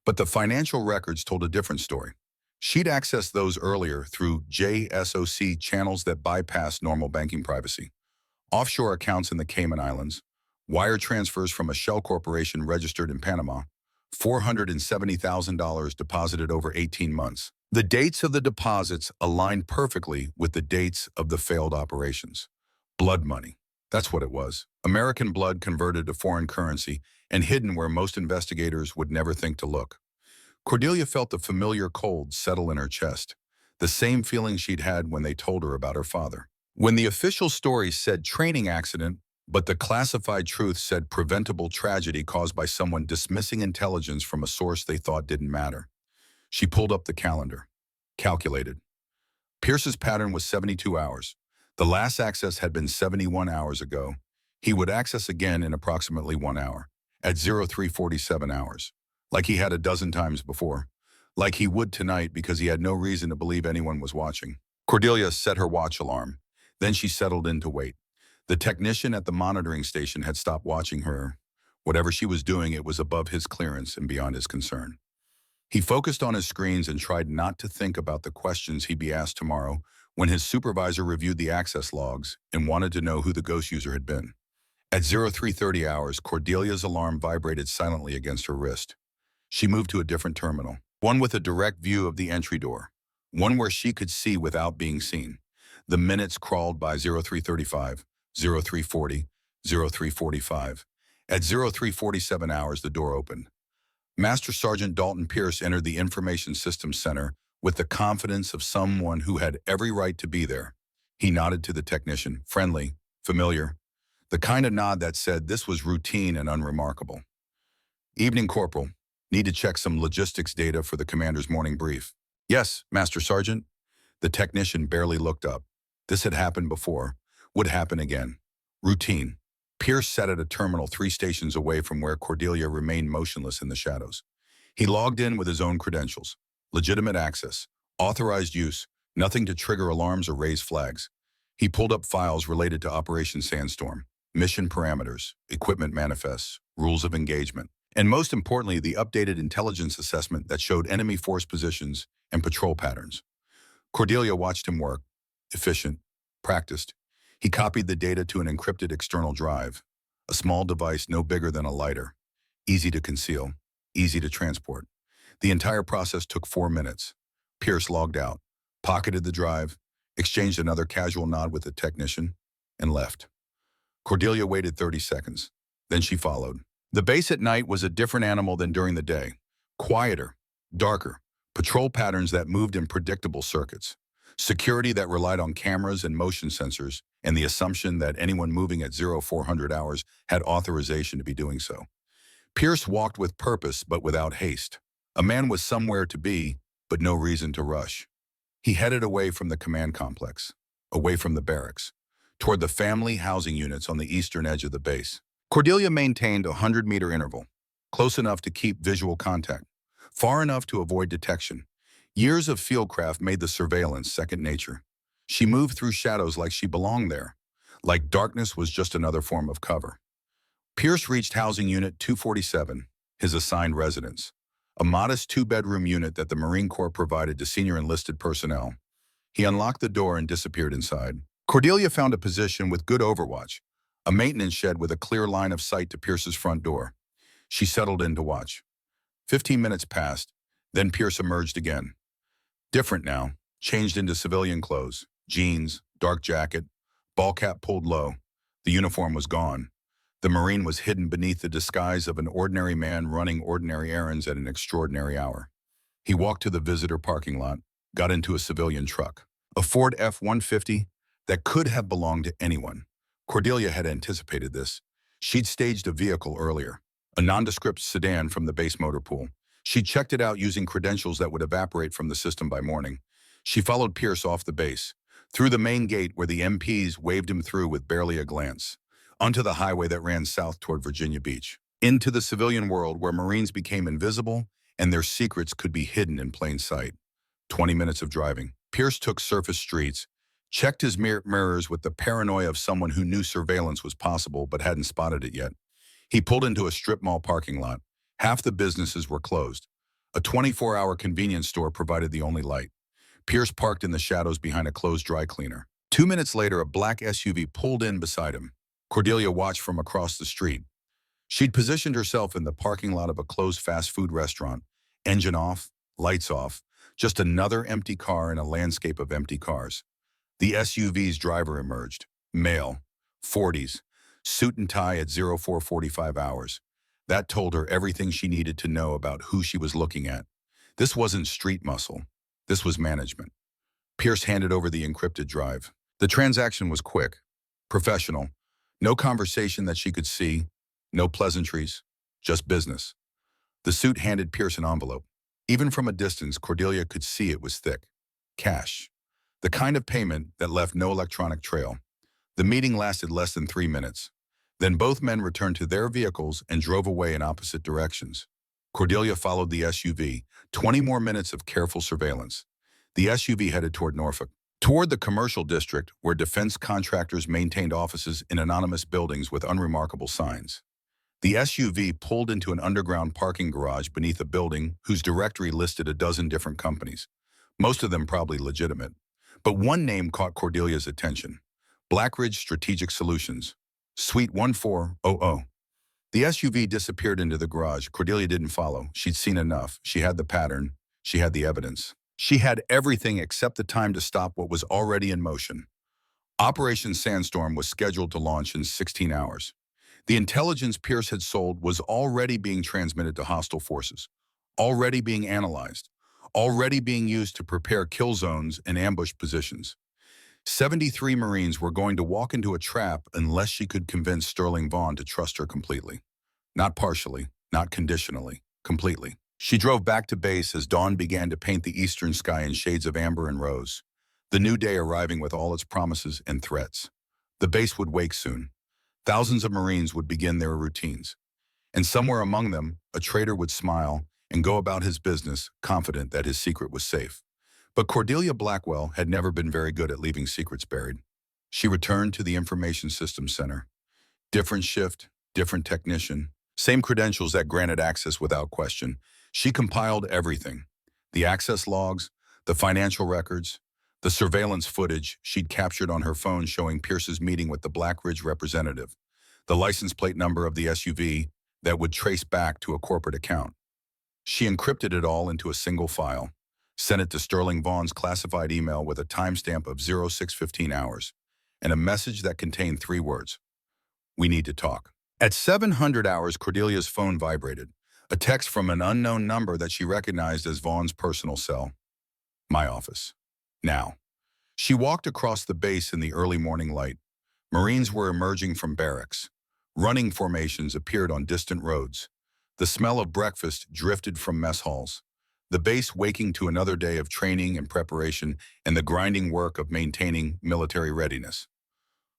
But the financial records told a different story. She'd accessed those earlier through JSOC channels that bypassed normal banking privacy. Offshore accounts in the Cayman Islands, wire transfers from a shell corporation registered in Panama, $470,000 deposited over 18 months. The dates of the deposits aligned perfectly with the dates of the failed operations. Blood money. That's what it was. American blood converted to foreign currency and hidden where most investigators would never think to look. Cordelia felt the familiar cold settle in her chest, the same feeling she'd had when they told her about her father. When the official story said training accident, but the classified truth said preventable tragedy caused by someone dismissing intelligence from a source they thought didn't matter. She pulled up the calendar, calculated. Pierce's pattern was 72 hours. The last access had been 71 hours ago. He would access again in approximately 1 hour, at 0347 hours, like he had a dozen times before, like he would tonight because he had no reason to believe anyone was watching. Cordelia set her watch alarm. Then she settled in to wait. The technician at the monitoring station had stopped watching her. Whatever she was doing, it was above his clearance and beyond his concern. He focused on his screens and tried not to think about the questions he'd be asked tomorrow when his supervisor reviewed the access logs and wanted to know who the ghost user had been. At 0330 hours, Cordelia's alarm vibrated silently against her wrist. She moved to a different terminal, one with a direct view of the entry door, one where she could see without being seen. The minutes crawled by 0335, 0340, 0345. At 0347 hours, the door opened. Master Sergeant Dalton Pierce entered the Information Systems Center with the confidence of someone who had every right to be there. He nodded to the technician, friendly, familiar, the kind of nod that said this was routine and unremarkable. Evening, Corporal. Need to check some logistics data for the commander's morning brief. Yes, Master Sergeant. The technician barely looked up. This had happened before, would happen again. Routine. Pierce sat at a terminal 3 stations away from where Cordelia remained motionless in the shadows. He logged in with his own credentials. Legitimate access. Authorized use. Nothing to trigger alarms or raise flags. He pulled up files related to Operation Sandstorm, mission parameters, equipment manifests, rules of engagement, and most importantly, the updated intelligence assessment that showed enemy force positions and patrol patterns. Cordelia watched him work. Efficient, practiced. He copied the data to an encrypted external drive, a small device no bigger than a lighter, easy to conceal, easy to transport. The entire process took 4 minutes. Pierce logged out, pocketed the drive, exchanged another casual nod with the technician, and left. Cordelia waited 30 seconds. Then she followed. The base at night was a different animal than during the day. Quieter, darker, patrol patterns that moved in predictable circuits. Security that relied on cameras and motion sensors, and the assumption that anyone moving at 0400 hours had authorization to be doing so. Pierce walked with purpose but without haste. A man was somewhere to be, but no reason to rush. He headed away from the command complex, away from the barracks, toward the family housing units on the eastern edge of the base. Cordelia maintained a 100-meter interval, close enough to keep visual contact, far enough to avoid detection. Years of fieldcraft made the surveillance second nature. She moved through shadows like she belonged there, like darkness was just another form of cover. Pierce reached Housing Unit 247, his assigned residence, a modest 2-bedroom unit that the Marine Corps provided to senior enlisted personnel. He unlocked the door and disappeared inside. Cordelia found a position with good overwatch, a maintenance shed with a clear line of sight to Pierce's front door. She settled in to watch. 15 minutes passed, then Pierce emerged again. Different now, changed into civilian clothes, jeans, dark jacket, ball cap pulled low. The uniform was gone. The Marine was hidden beneath the disguise of an ordinary man running ordinary errands at an extraordinary hour. He walked to the visitor parking lot, got into a civilian truck, a Ford F-150 that could have belonged to anyone. Cordelia had anticipated this. She'd staged a vehicle earlier, a nondescript sedan from the base motor pool. She checked it out using credentials that would evaporate from the system by morning. She followed Pierce off the base, through the main gate where the MPs waved him through with barely a glance, onto the highway that ran south toward Virginia Beach, into the civilian world where Marines became invisible and their secrets could be hidden in plain sight. 20 minutes of driving. Pierce took surface streets, checked his mirrors with the paranoia of someone who knew surveillance was possible but hadn't spotted it yet. He pulled into a strip mall parking lot. Half the businesses were closed. A 24-hour convenience store provided the only light. Pierce parked in the shadows behind a closed dry cleaner. 2 minutes later, a black SUV pulled in beside him. Cordelia watched from across the street. She'd positioned herself in the parking lot of a closed fast food restaurant. Engine off, lights off, just another empty car in a landscape of empty cars. The SUV's driver emerged. Male, 40s, suit and tie at 0445 hours. That told her everything she needed to know about who she was looking at. This wasn't street muscle. This was management. Pierce handed over the encrypted drive. The transaction was quick, professional. No conversation that she could see, no pleasantries, just business. The suit handed Pierce an envelope. Even from a distance, Cordelia could see it was thick. Cash. The kind of payment that left no electronic trail. The meeting lasted less than 3 minutes. Then both men returned to their vehicles and drove away in opposite directions. Cordelia followed the SUV. 20 more minutes of careful surveillance. The SUV headed toward Norfolk, toward the commercial district where defense contractors maintained offices in anonymous buildings with unremarkable signs. The SUV pulled into an underground parking garage beneath a building whose directory listed a dozen different companies, most of them probably legitimate. But one name caught Cordelia's attention: Blackridge Strategic Solutions, Suite 1400. The SUV disappeared into the garage. Cordelia didn't follow. She'd seen enough. She had the pattern. She had the evidence. She had everything except the time to stop what was already in motion. Operation Sandstorm was scheduled to launch in 16 hours. The intelligence Pierce had sold was already being transmitted to hostile forces, already being analyzed, already being used to prepare kill zones and ambush positions. 73 Marines were going to walk into a trap unless she could convince Sterling Vaughn to trust her completely. Not partially, not conditionally, completely. She drove back to base as dawn began to paint the eastern sky in shades of amber and rose, the new day arriving with all its promises and threats. The base would wake soon. Thousands of Marines would begin their routines. And somewhere among them, a traitor would smile and go about his business, confident that his secret was safe. But Cordelia Blackwell had never been very good at leaving secrets buried. She returned to the Information Systems Center. Different shift, different technician, same credentials that granted access without question. She compiled everything: the access logs, the financial records, the surveillance footage she'd captured on her phone showing Pierce's meeting with the Blackridge representative, the license plate number of the SUV that would trace back to a corporate account. She encrypted it all into a single file, sent it to Sterling Vaughn's classified email with a timestamp of 0615 hours, and a message that contained 3 words: "We need to talk." At 700 hours, Cordelia's phone vibrated, a text from an unknown number that she recognized as Vaughn's personal cell. "My office. Now." She walked across the base in the early morning light. Marines were emerging from barracks. Running formations appeared on distant roads. The smell of breakfast drifted from mess halls. The base waking to another day of training and preparation and the grinding work of maintaining military readiness.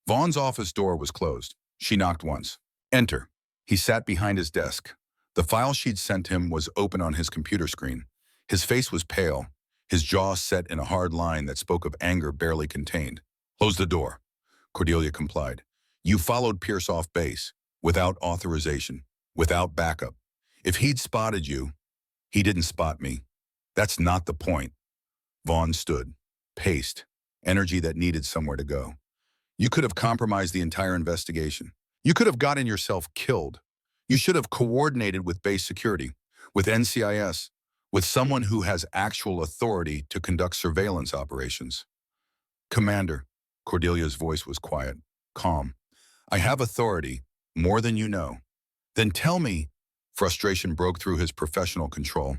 Vaughn's office door was closed. She knocked once. "Enter." He sat behind his desk. The file she'd sent him was open on his computer screen. His face was pale, his jaw set in a hard line that spoke of anger barely contained. "Close the door." Cordelia complied. "You followed Pierce off base, without authorization, without backup. If he'd spotted you, he didn't spot me. That's not the point." Vaughn stood, paced, energy that needed somewhere to go. "You could have compromised the entire investigation. You could have gotten yourself killed. You should have coordinated with base security, with NCIS, with someone who has actual authority to conduct surveillance operations." "Commander," Cordelia's voice was quiet, calm. "I have authority, more than you know." "Then tell me," frustration broke through his professional control,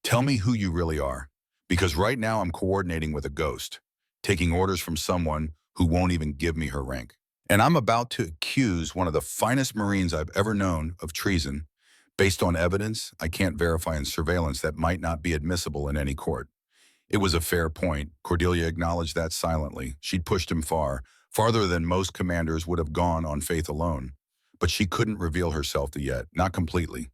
"tell me who you really are. Because right now I'm coordinating with a ghost, taking orders from someone who won't even give me her rank. And I'm about to accuse one of the finest Marines I've ever known of treason, based on evidence I can't verify in surveillance that might not be admissible in any court." It was a fair point. Cordelia acknowledged that silently. She'd pushed him far, farther than most commanders would have gone on faith alone. But she couldn't reveal herself yet, not completely.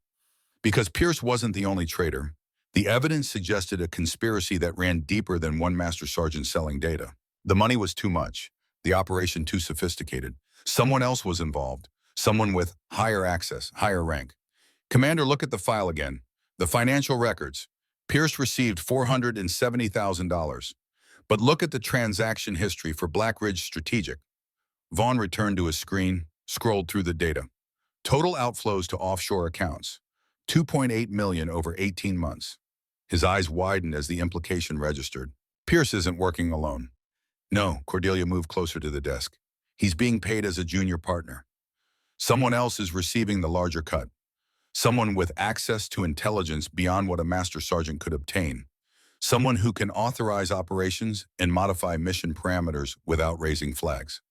Because Pierce wasn't the only traitor. The evidence suggested a conspiracy that ran deeper than one master sergeant selling data. The money was too much, the operation too sophisticated. Someone else was involved, Someone with higher access, higher rank. Commander, look at the file again. The financial records. Pierce received $470,000. But look at the transaction history for Black Ridge Strategic. Vaughn returned to his screen, scrolled through the data. Total outflows to offshore accounts. 2.8 million over 18 months. His eyes widened as the implication registered. Pierce isn't working alone. No, Cordelia moved closer to the desk. He's being paid as a junior partner. Someone else is receiving the larger cut. Someone with access to intelligence beyond what a master sergeant could obtain. Someone who can authorize operations and modify mission parameters without raising flags.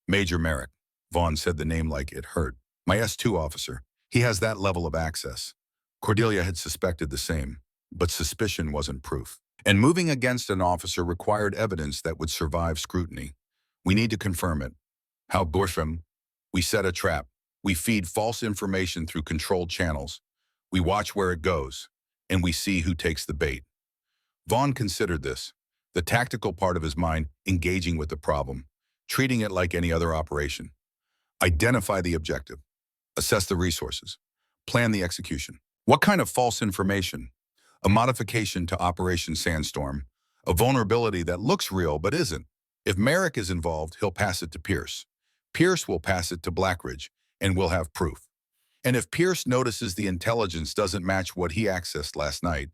Major Merrick. Vaughn said the name like it hurt. My S2 officer. He has that level of access. Cordelia had suspected the same, but suspicion wasn't proof. And moving against an officer required evidence that would survive scrutiny. We need to confirm it. How Borsham? We set a trap. We feed false information through controlled channels. We watch where it goes, and we see who takes the bait. Vaughn considered this, the tactical part of his mind engaging with the problem, treating it like any other operation. Identify the objective. Assess the resources. Plan the execution. What kind of false information? A modification to Operation Sandstorm, a vulnerability that looks real but isn't. If Merrick is involved, he'll pass it to Pierce. Pierce will pass it to Blackridge, and we'll have proof. And if Pierce notices the intelligence doesn't match what he accessed last night,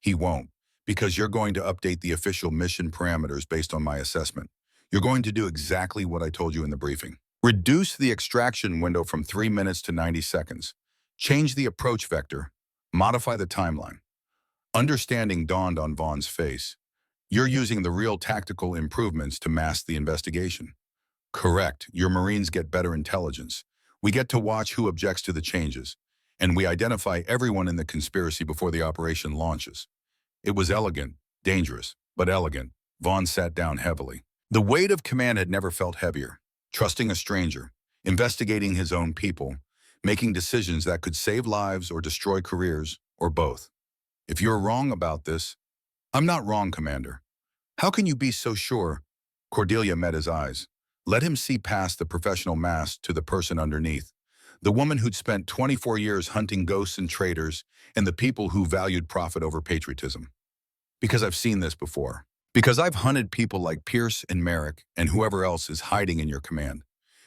he won't, because you're going to update the official mission parameters based on my assessment. You're going to do exactly what I told you in the briefing. Reduce the extraction window from 3 minutes to 90 seconds. Change the approach vector. Modify the timeline. Understanding dawned on Vaughn's face. You're using the real tactical improvements to mask the investigation. Correct. Your Marines get better intelligence. We get to watch who objects to the changes, and we identify everyone in the conspiracy before the operation launches. It was elegant, dangerous, but elegant. Vaughn sat down heavily. The weight of command had never felt heavier. Trusting a stranger, investigating his own people, making decisions that could save lives or destroy careers, or both. If you're wrong about this, I'm not wrong, Commander. How can you be so sure? Cordelia met his eyes. Let him see past the professional mask to the person underneath. The woman who'd spent 24 years hunting ghosts and traitors, and the people who valued profit over patriotism. Because I've seen this before. Because I've hunted people like Pierce and Merrick and whoever else is hiding in your command.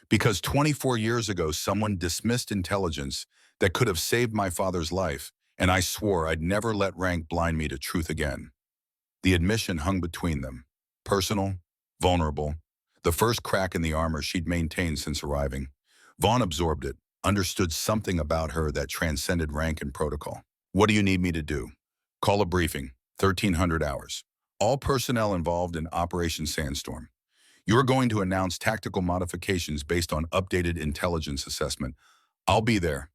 Because 24 years ago, someone dismissed intelligence that could have saved my father's life, and I swore I'd never let rank blind me to truth again. The admission hung between them. Personal, vulnerable, the first crack in the armor she'd maintained since arriving. Vaughn absorbed it, understood something about her that transcended rank and protocol. What do you need me to do? Call a briefing, 1300 hours. All personnel involved in Operation Sandstorm. You're going to announce tactical modifications based on updated intelligence assessment. I'll be there,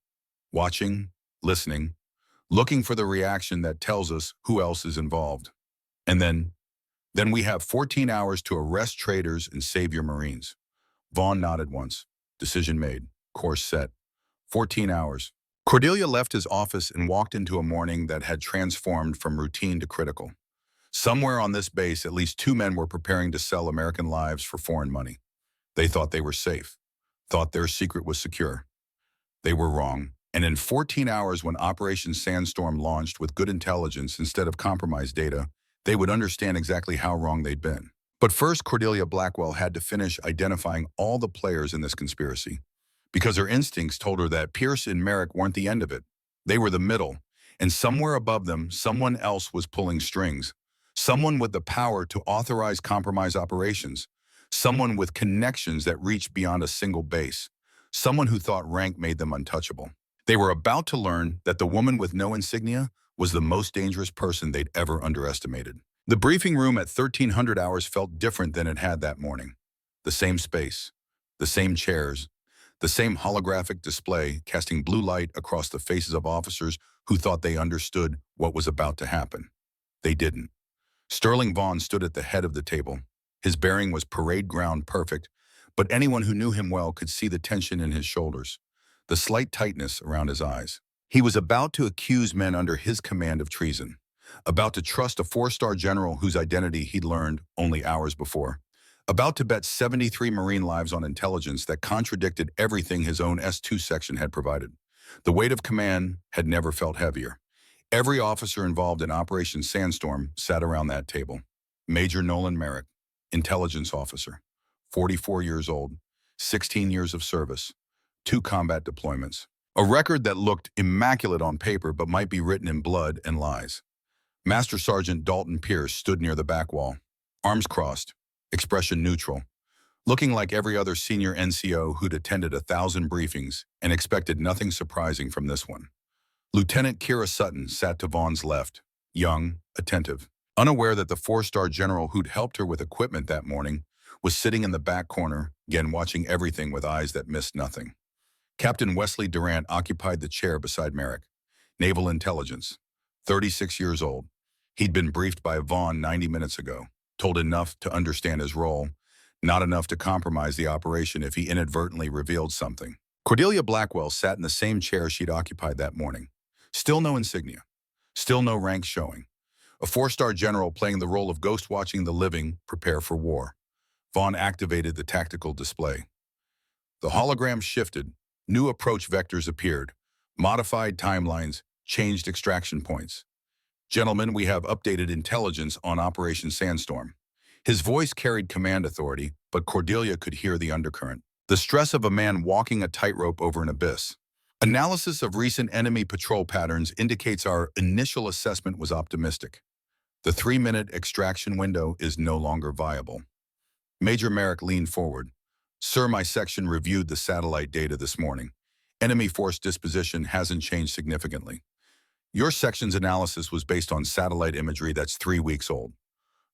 watching, listening, looking for the reaction that tells us who else is involved. And then we have 14 hours to arrest traitors and save your Marines. Vaughn nodded once. Decision made. Course set. 14 hours. Cordelia left his office and walked into a morning that had transformed from routine to critical. Somewhere on this base, at least 2 men were preparing to sell American lives for foreign money. They thought they were safe, thought their secret was secure. They were wrong, and in 14 hours when Operation Sandstorm launched with good intelligence instead of compromised data, they would understand exactly how wrong they'd been. But first, Cordelia Blackwell had to finish identifying all the players in this conspiracy, because her instincts told her that Pierce and Merrick weren't the end of it. They were the middle, and somewhere above them, someone else was pulling strings. Someone with the power to authorize compromise operations. Someone with connections that reached beyond a single base. Someone who thought rank made them untouchable. They were about to learn that the woman with no insignia was the most dangerous person they'd ever underestimated. The briefing room at 1300 hours felt different than it had that morning. The same space, the same chairs, the same holographic display casting blue light across the faces of officers who thought they understood what was about to happen. They didn't. Sterling Vaughn stood at the head of the table. His bearing was parade ground perfect, but anyone who knew him well could see the tension in his shoulders, the slight tightness around his eyes. He was about to accuse men under his command of treason, about to trust a 4-star general whose identity he'd learned only hours before, About to bet 73 Marine lives on intelligence that contradicted everything his own S2 section had provided. The weight of command had never felt heavier. Every officer involved in Operation Sandstorm sat around that table. Major Nolan Merrick, intelligence officer, 44 years old, 16 years of service, 2 combat deployments. A record that looked immaculate on paper but might be written in blood and lies. Master Sergeant Dalton Pierce stood near the back wall, arms crossed, expression neutral, looking like every other senior NCO who'd attended 1,000 briefings and expected nothing surprising from this one. Lieutenant Kira Sutton sat to Vaughn's left, young, attentive, unaware that the 4-star general who'd helped her with equipment that morning was sitting in the back corner, again watching everything with eyes that missed nothing. Captain Wesley Durant occupied the chair beside Merrick, Naval Intelligence, 36 years old. He'd been briefed by Vaughn 90 minutes ago, told enough to understand his role, not enough to compromise the operation if he inadvertently revealed something. Cordelia Blackwell sat in the same chair she'd occupied that morning. Still no insignia. Still no rank showing. A 4-star general playing the role of ghost watching the living prepare for war. Vaughn activated the tactical display. The hologram shifted. New approach vectors appeared. Modified timelines, changed extraction points. Gentlemen, we have updated intelligence on Operation Sandstorm. His voice carried command authority, but Cordelia could hear the undercurrent. The stress of a man walking a tightrope over an abyss. Analysis of recent enemy patrol patterns indicates our initial assessment was optimistic. The 3-minute extraction window is no longer viable. Major Merrick leaned forward. Sir, my section reviewed the satellite data this morning. Enemy force disposition hasn't changed significantly. Your section's analysis was based on satellite imagery that's 3 weeks old.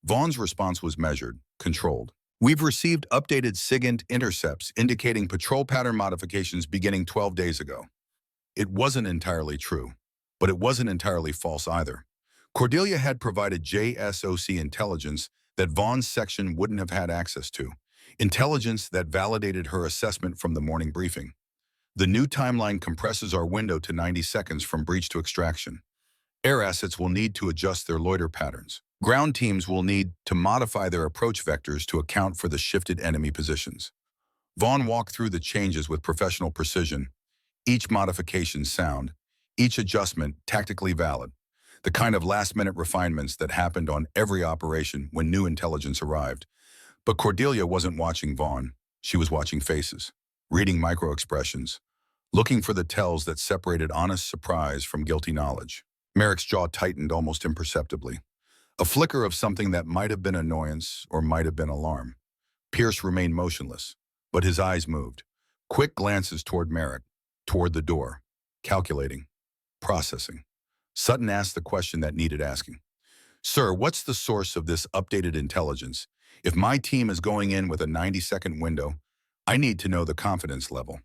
Vaughn's response was measured, controlled. We've received updated SIGINT intercepts indicating patrol pattern modifications beginning 12 days ago. It wasn't entirely true, but it wasn't entirely false either. Cordelia had provided JSOC intelligence that Vaughn's section wouldn't have had access to, intelligence that validated her assessment from the morning briefing. The new timeline compresses our window to 90 seconds from breach to extraction. Air assets will need to adjust their loiter patterns. Ground teams will need to modify their approach vectors to account for the shifted enemy positions. Vaughn walked through the changes with professional precision, each modification sound, each adjustment tactically valid, the kind of last-minute refinements that happened on every operation when new intelligence arrived. But Cordelia wasn't watching Vaughn. She was watching faces, reading micro-expressions, looking for the tells that separated honest surprise from guilty knowledge. Merrick's jaw tightened almost imperceptibly. A flicker of something that might have been annoyance or might have been alarm. Pierce remained motionless, but his eyes moved. Quick glances toward Merrick, toward the door, calculating, processing. Sutton asked the question that needed asking. Sir, what's the source of this updated intelligence? If my team is going in with a 90-second window, I need to know the confidence level.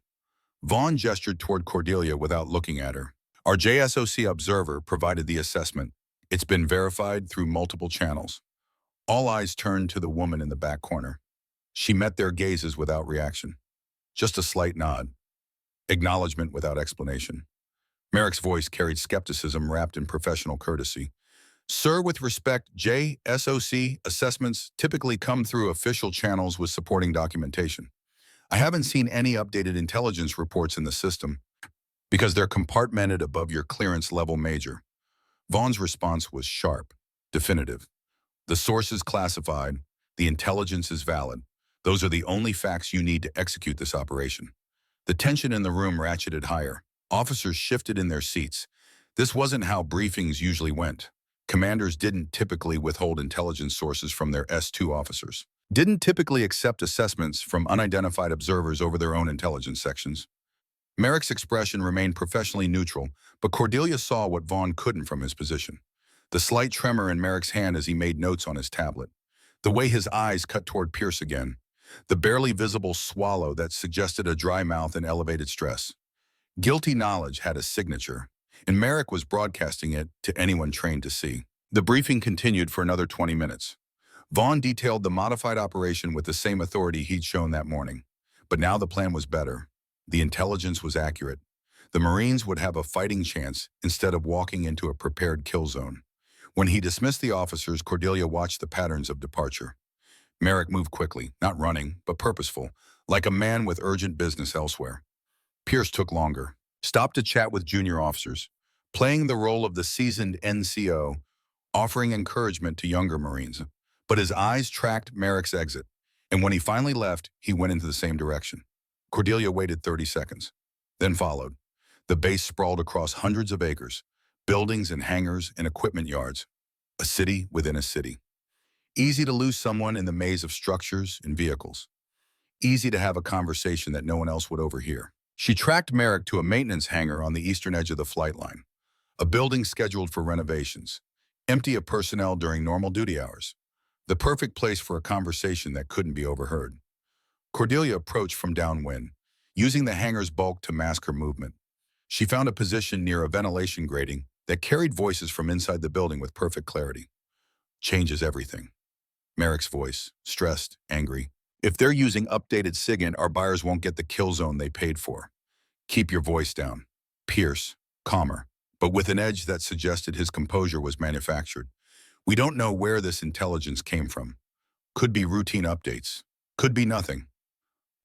Vaughn gestured toward Cordelia without looking at her. Our JSOC observer provided the assessment. It's been verified through multiple channels. All eyes turned to the woman in the back corner. She met their gazes without reaction. Just a slight nod. Acknowledgement without explanation. Merrick's voice carried skepticism wrapped in professional courtesy. Sir, with respect, JSOC assessments typically come through official channels with supporting documentation. I haven't seen any updated intelligence reports in the system because they're compartmented above your clearance level major. Vaughn's response was sharp, definitive. The source is classified. The intelligence is valid. Those are the only facts you need to execute this operation. The tension in the room ratcheted higher. Officers shifted in their seats. This wasn't how briefings usually went. Commanders didn't typically withhold intelligence sources from their S2 officers. Didn't typically accept assessments from unidentified observers over their own intelligence sections. Merrick's expression remained professionally neutral, but Cordelia saw what Vaughn couldn't from his position. The slight tremor in Merrick's hand as he made notes on his tablet. The way his eyes cut toward Pierce again. The barely visible swallow that suggested a dry mouth and elevated stress. Guilty knowledge had a signature, and Merrick was broadcasting it to anyone trained to see. The briefing continued for another 20 minutes. Vaughn detailed the modified operation with the same authority he'd shown that morning. But now the plan was better. The intelligence was accurate. The Marines would have a fighting chance instead of walking into a prepared kill zone. When he dismissed the officers, Cordelia watched the patterns of departure. Merrick moved quickly, not running, but purposeful, like a man with urgent business elsewhere. Pierce took longer, stopped to chat with junior officers, playing the role of the seasoned NCO, offering encouragement to younger Marines. But his eyes tracked Merrick's exit, and when he finally left, he went into the same direction. Cordelia waited 30 seconds, then followed. The base sprawled across hundreds of acres, buildings and hangars and equipment yards, a city within a city. Easy to lose someone in the maze of structures and vehicles. Easy to have a conversation that no one else would overhear. She tracked Merrick to a maintenance hangar on the eastern edge of the flight line, a building scheduled for renovations, empty of personnel during normal duty hours. The perfect place for a conversation that couldn't be overheard. Cordelia approached from downwind, using the hangar's bulk to mask her movement. She found a position near a ventilation grating that carried voices from inside the building with perfect clarity. Changes everything. Merrick's voice, stressed, angry. If they're using updated SIGINT, our buyers won't get the kill zone they paid for. Keep your voice down. Pierce, calmer, but with an edge that suggested his composure was manufactured. We don't know where this intelligence came from. Could be routine updates. Could be nothing.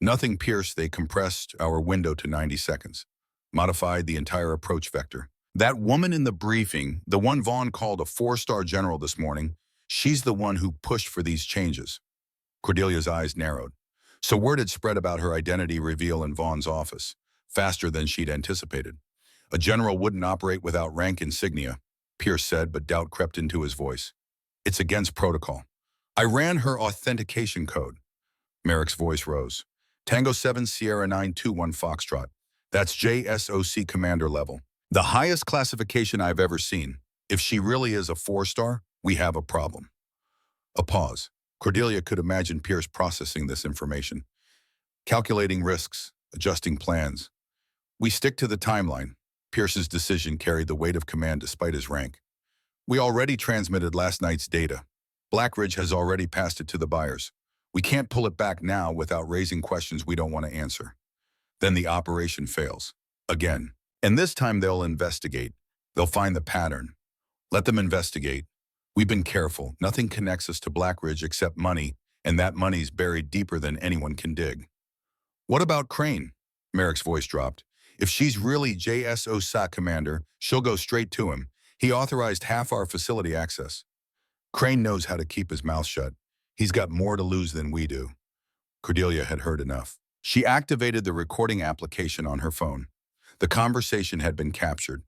Nothing, Pierce. They compressed our window to 90 seconds. Modified the entire approach vector. That woman in the briefing, the one Vaughn called a 4-star general this morning, she's the one who pushed for these changes. Cordelia's eyes narrowed. So word had spread about her identity reveal in Vaughn's office, faster than she'd anticipated. A general wouldn't operate without rank insignia, Pierce said, but doubt crept into his voice. It's against protocol. I ran her authentication code. Merrick's voice rose. Tango 7 Sierra 921 Foxtrot. That's JSOC commander level. The highest classification I've ever seen. If she really is a 4-star, we have a problem. A pause. Cordelia could imagine Pierce processing this information, calculating risks, adjusting plans. We stick to the timeline. Pierce's decision carried the weight of command despite his rank. We already transmitted last night's data. Blackridge has already passed it to the buyers. We can't pull it back now without raising questions we don't want to answer. Then the operation fails. Again. And this time they'll investigate. They'll find the pattern. Let them investigate. We've been careful. Nothing connects us to Blackridge except money, and that money's buried deeper than anyone can dig. What about Crane? Merrick's voice dropped. If she's really JSOC commander, she'll go straight to him. He authorized half our facility access. Crane knows how to keep his mouth shut. He's got more to lose than we do. Cordelia had heard enough. She activated the recording application on her phone. The conversation had been captured.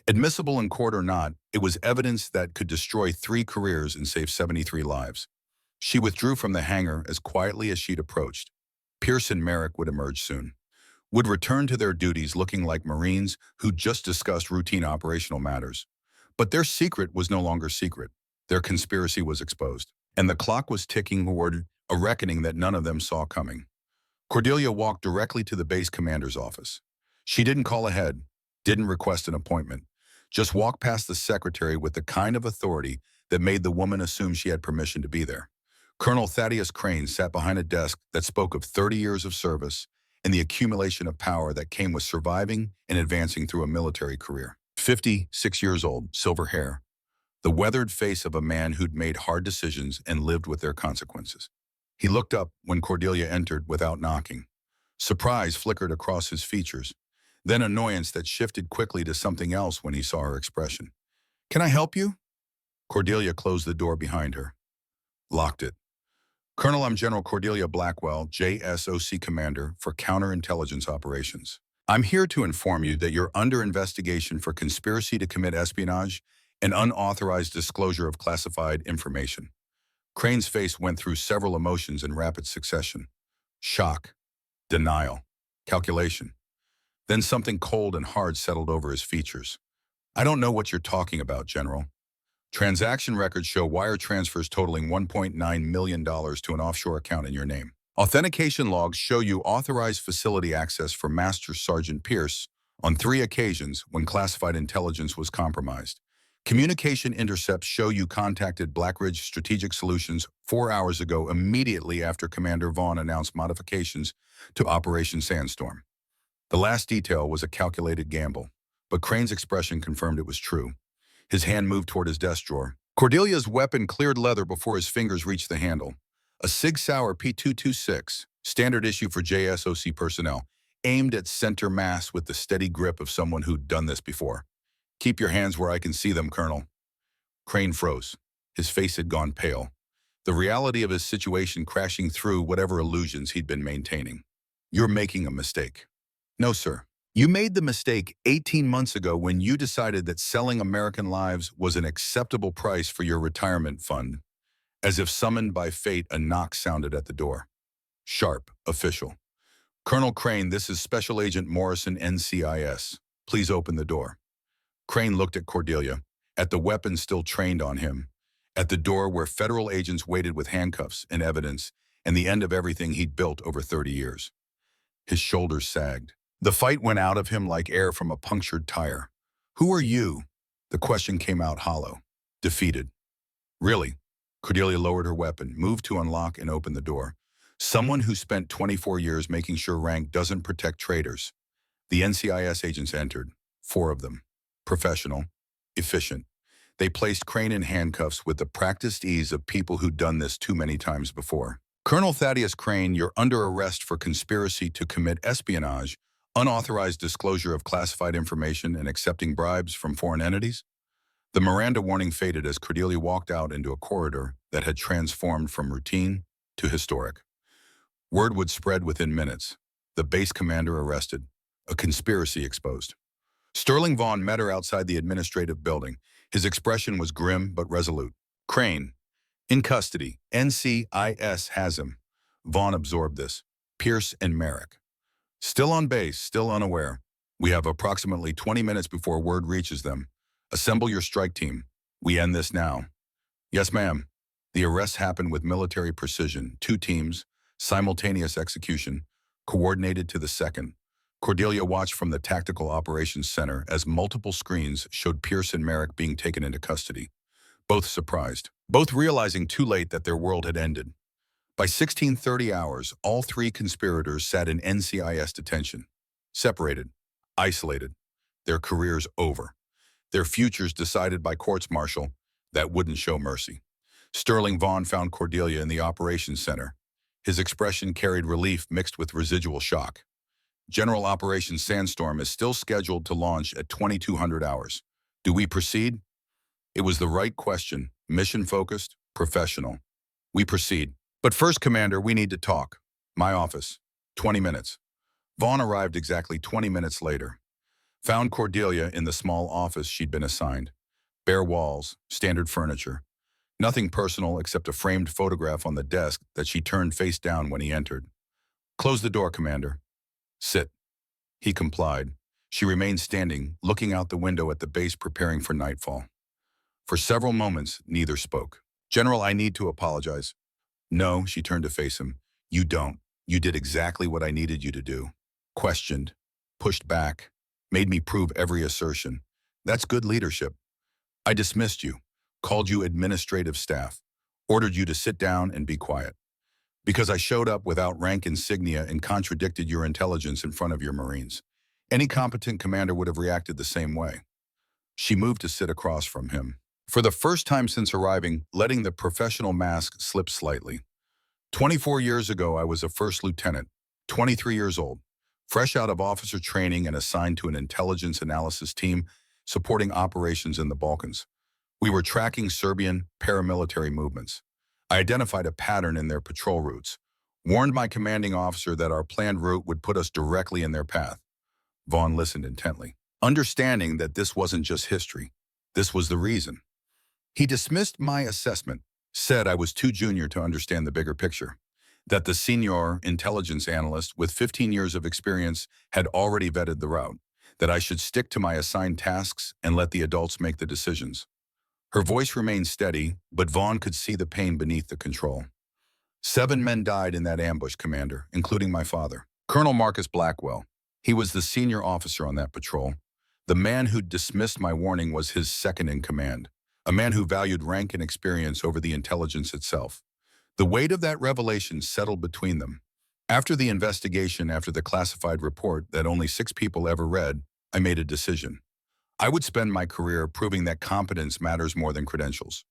Admissible in court or not, it was evidence that could destroy 3 careers and save 73 lives. She withdrew from the hangar as quietly as she'd approached. Pierce and Merrick would emerge soon. Would return to their duties looking like Marines who'd just discussed routine operational matters. But their secret was no longer secret. Their conspiracy was exposed. And the clock was ticking toward a reckoning that none of them saw coming. Cordelia walked directly to the base commander's office. She didn't call ahead, didn't request an appointment. Just walked past the secretary with the kind of authority that made the woman assume she had permission to be there. Colonel Thaddeus Crane sat behind a desk that spoke of 30 years of service and the accumulation of power that came with surviving and advancing through a military career. 56 years old, silver hair, the weathered face of a man who'd made hard decisions and lived with their consequences. He looked up when Cordelia entered without knocking. Surprise flickered across his features, then annoyance that shifted quickly to something else when he saw her expression. Can I help you? Cordelia closed the door behind her. Locked it. Colonel, I'm General Cordelia Blackwell, JSOC Commander for Counterintelligence Operations. I'm here to inform you that you're under investigation for conspiracy to commit espionage and unauthorized disclosure of classified information. Crane's face went through several emotions in rapid succession. Shock, denial, calculation. Then something cold and hard settled over his features. I don't know what you're talking about, General. Transaction records show wire transfers totaling $1.9 million to an offshore account in your name. Authentication logs show you authorized facility access for Master Sergeant Pierce on 3 occasions when classified intelligence was compromised. Communication intercepts show you contacted Blackridge Strategic Solutions 4 hours ago immediately after Commander Vaughn announced modifications to Operation Sandstorm. The last detail was a calculated gamble, but Crane's expression confirmed it was true. His hand moved toward his desk drawer. Cordelia's weapon cleared leather before his fingers reached the handle. A Sig Sauer P226, standard issue for JSOC personnel, aimed at center mass with the steady grip of someone who'd done this before. Keep your hands where I can see them, Colonel. Crane froze. His face had gone pale, the reality of his situation crashing through whatever illusions he'd been maintaining. You're making a mistake. No, sir. You made the mistake 18 months ago when you decided that selling American lives was an acceptable price for your retirement fund. As if summoned by fate, a knock sounded at the door. Sharp, official. Colonel Crane, this is Special Agent Morrison, NCIS. Please open the door. Crane looked at Cordelia, at the weapon still trained on him, at the door where federal agents waited with handcuffs and evidence, and the end of everything he'd built over 30 years. His shoulders sagged. The fight went out of him like air from a punctured tire. Who are you? The question came out hollow. Defeated. Really? Cordelia lowered her weapon, moved to unlock and open the door. Someone who spent 24 years making sure rank doesn't protect traitors. The NCIS agents entered, 4 of them. Professional, efficient. They placed Crane in handcuffs with the practiced ease of people who'd done this too many times before. Colonel Thaddeus Crane, you're under arrest for conspiracy to commit espionage, unauthorized disclosure of classified information, and accepting bribes from foreign entities. The Miranda warning faded as Cordelia walked out into a corridor that had transformed from routine to historic. Word would spread within minutes. The base commander arrested. A conspiracy exposed. Sterling Vaughn met her outside the administrative building. His expression was grim but resolute. Crane, in custody. NCIS has him. Vaughn absorbed this. Pierce and Merrick. Still on base, still unaware. We have approximately 20 minutes before word reaches them. Assemble your strike team. We end this now. Yes, ma'am. The arrests happened with military precision. 2 teams, simultaneous execution, coordinated to the second. Cordelia watched from the Tactical Operations Center as multiple screens showed Pierce and Merrick being taken into custody. Both surprised, both realizing too late that their world had ended. By 16:30 hours, all 3 conspirators sat in NCIS detention. Separated, isolated, their careers over. Their futures decided by courts-martial that wouldn't show mercy. Sterling Vaughn found Cordelia in the operations center. His expression carried relief mixed with residual shock. General Operation Sandstorm is still scheduled to launch at 2200 hours. Do we proceed? It was the right question, mission-focused, professional. We proceed. But first, Commander, we need to talk. My office. 20 minutes. Vaughn arrived exactly 20 minutes later. Found Cordelia in the small office she'd been assigned. Bare walls, standard furniture. Nothing personal except a framed photograph on the desk that she turned face down when he entered. Close the door, Commander. Sit. He complied. She remained standing, looking out the window at the base preparing for nightfall. For several moments, neither spoke. General, I need to apologize. No, she turned to face him. You don't. You did exactly what I needed you to do. Questioned, pushed back, made me prove every assertion. That's good leadership. I dismissed you, called you administrative staff, ordered you to sit down and be quiet. Because I showed up without rank insignia and contradicted your intelligence in front of your Marines. Any competent commander would have reacted the same way. She moved to sit across from him. For the first time since arriving, letting the professional mask slip slightly. 24 years ago, I was a first lieutenant, 23 years old, fresh out of officer training and assigned to an intelligence analysis team supporting operations in the Balkans. We were tracking Serbian paramilitary movements. I identified a pattern in their patrol routes, warned my commanding officer that our planned route would put us directly in their path. Vaughn listened intently, understanding that this wasn't just history. This was the reason. He dismissed my assessment, said I was too junior to understand the bigger picture, that the senior intelligence analyst with 15 years of experience had already vetted the route, that I should stick to my assigned tasks and let the adults make the decisions. Her voice remained steady, but Vaughn could see the pain beneath the control. 7 men died in that ambush, Commander, including my father, Colonel Marcus Blackwell. He was the senior officer on that patrol. The man who dismissed my warning was his second in command, a man who valued rank and experience over the intelligence itself. The weight of that revelation settled between them. After the investigation, after the classified report that only 6 people ever read, I made a decision. I would spend my career proving that competence matters more than credentials,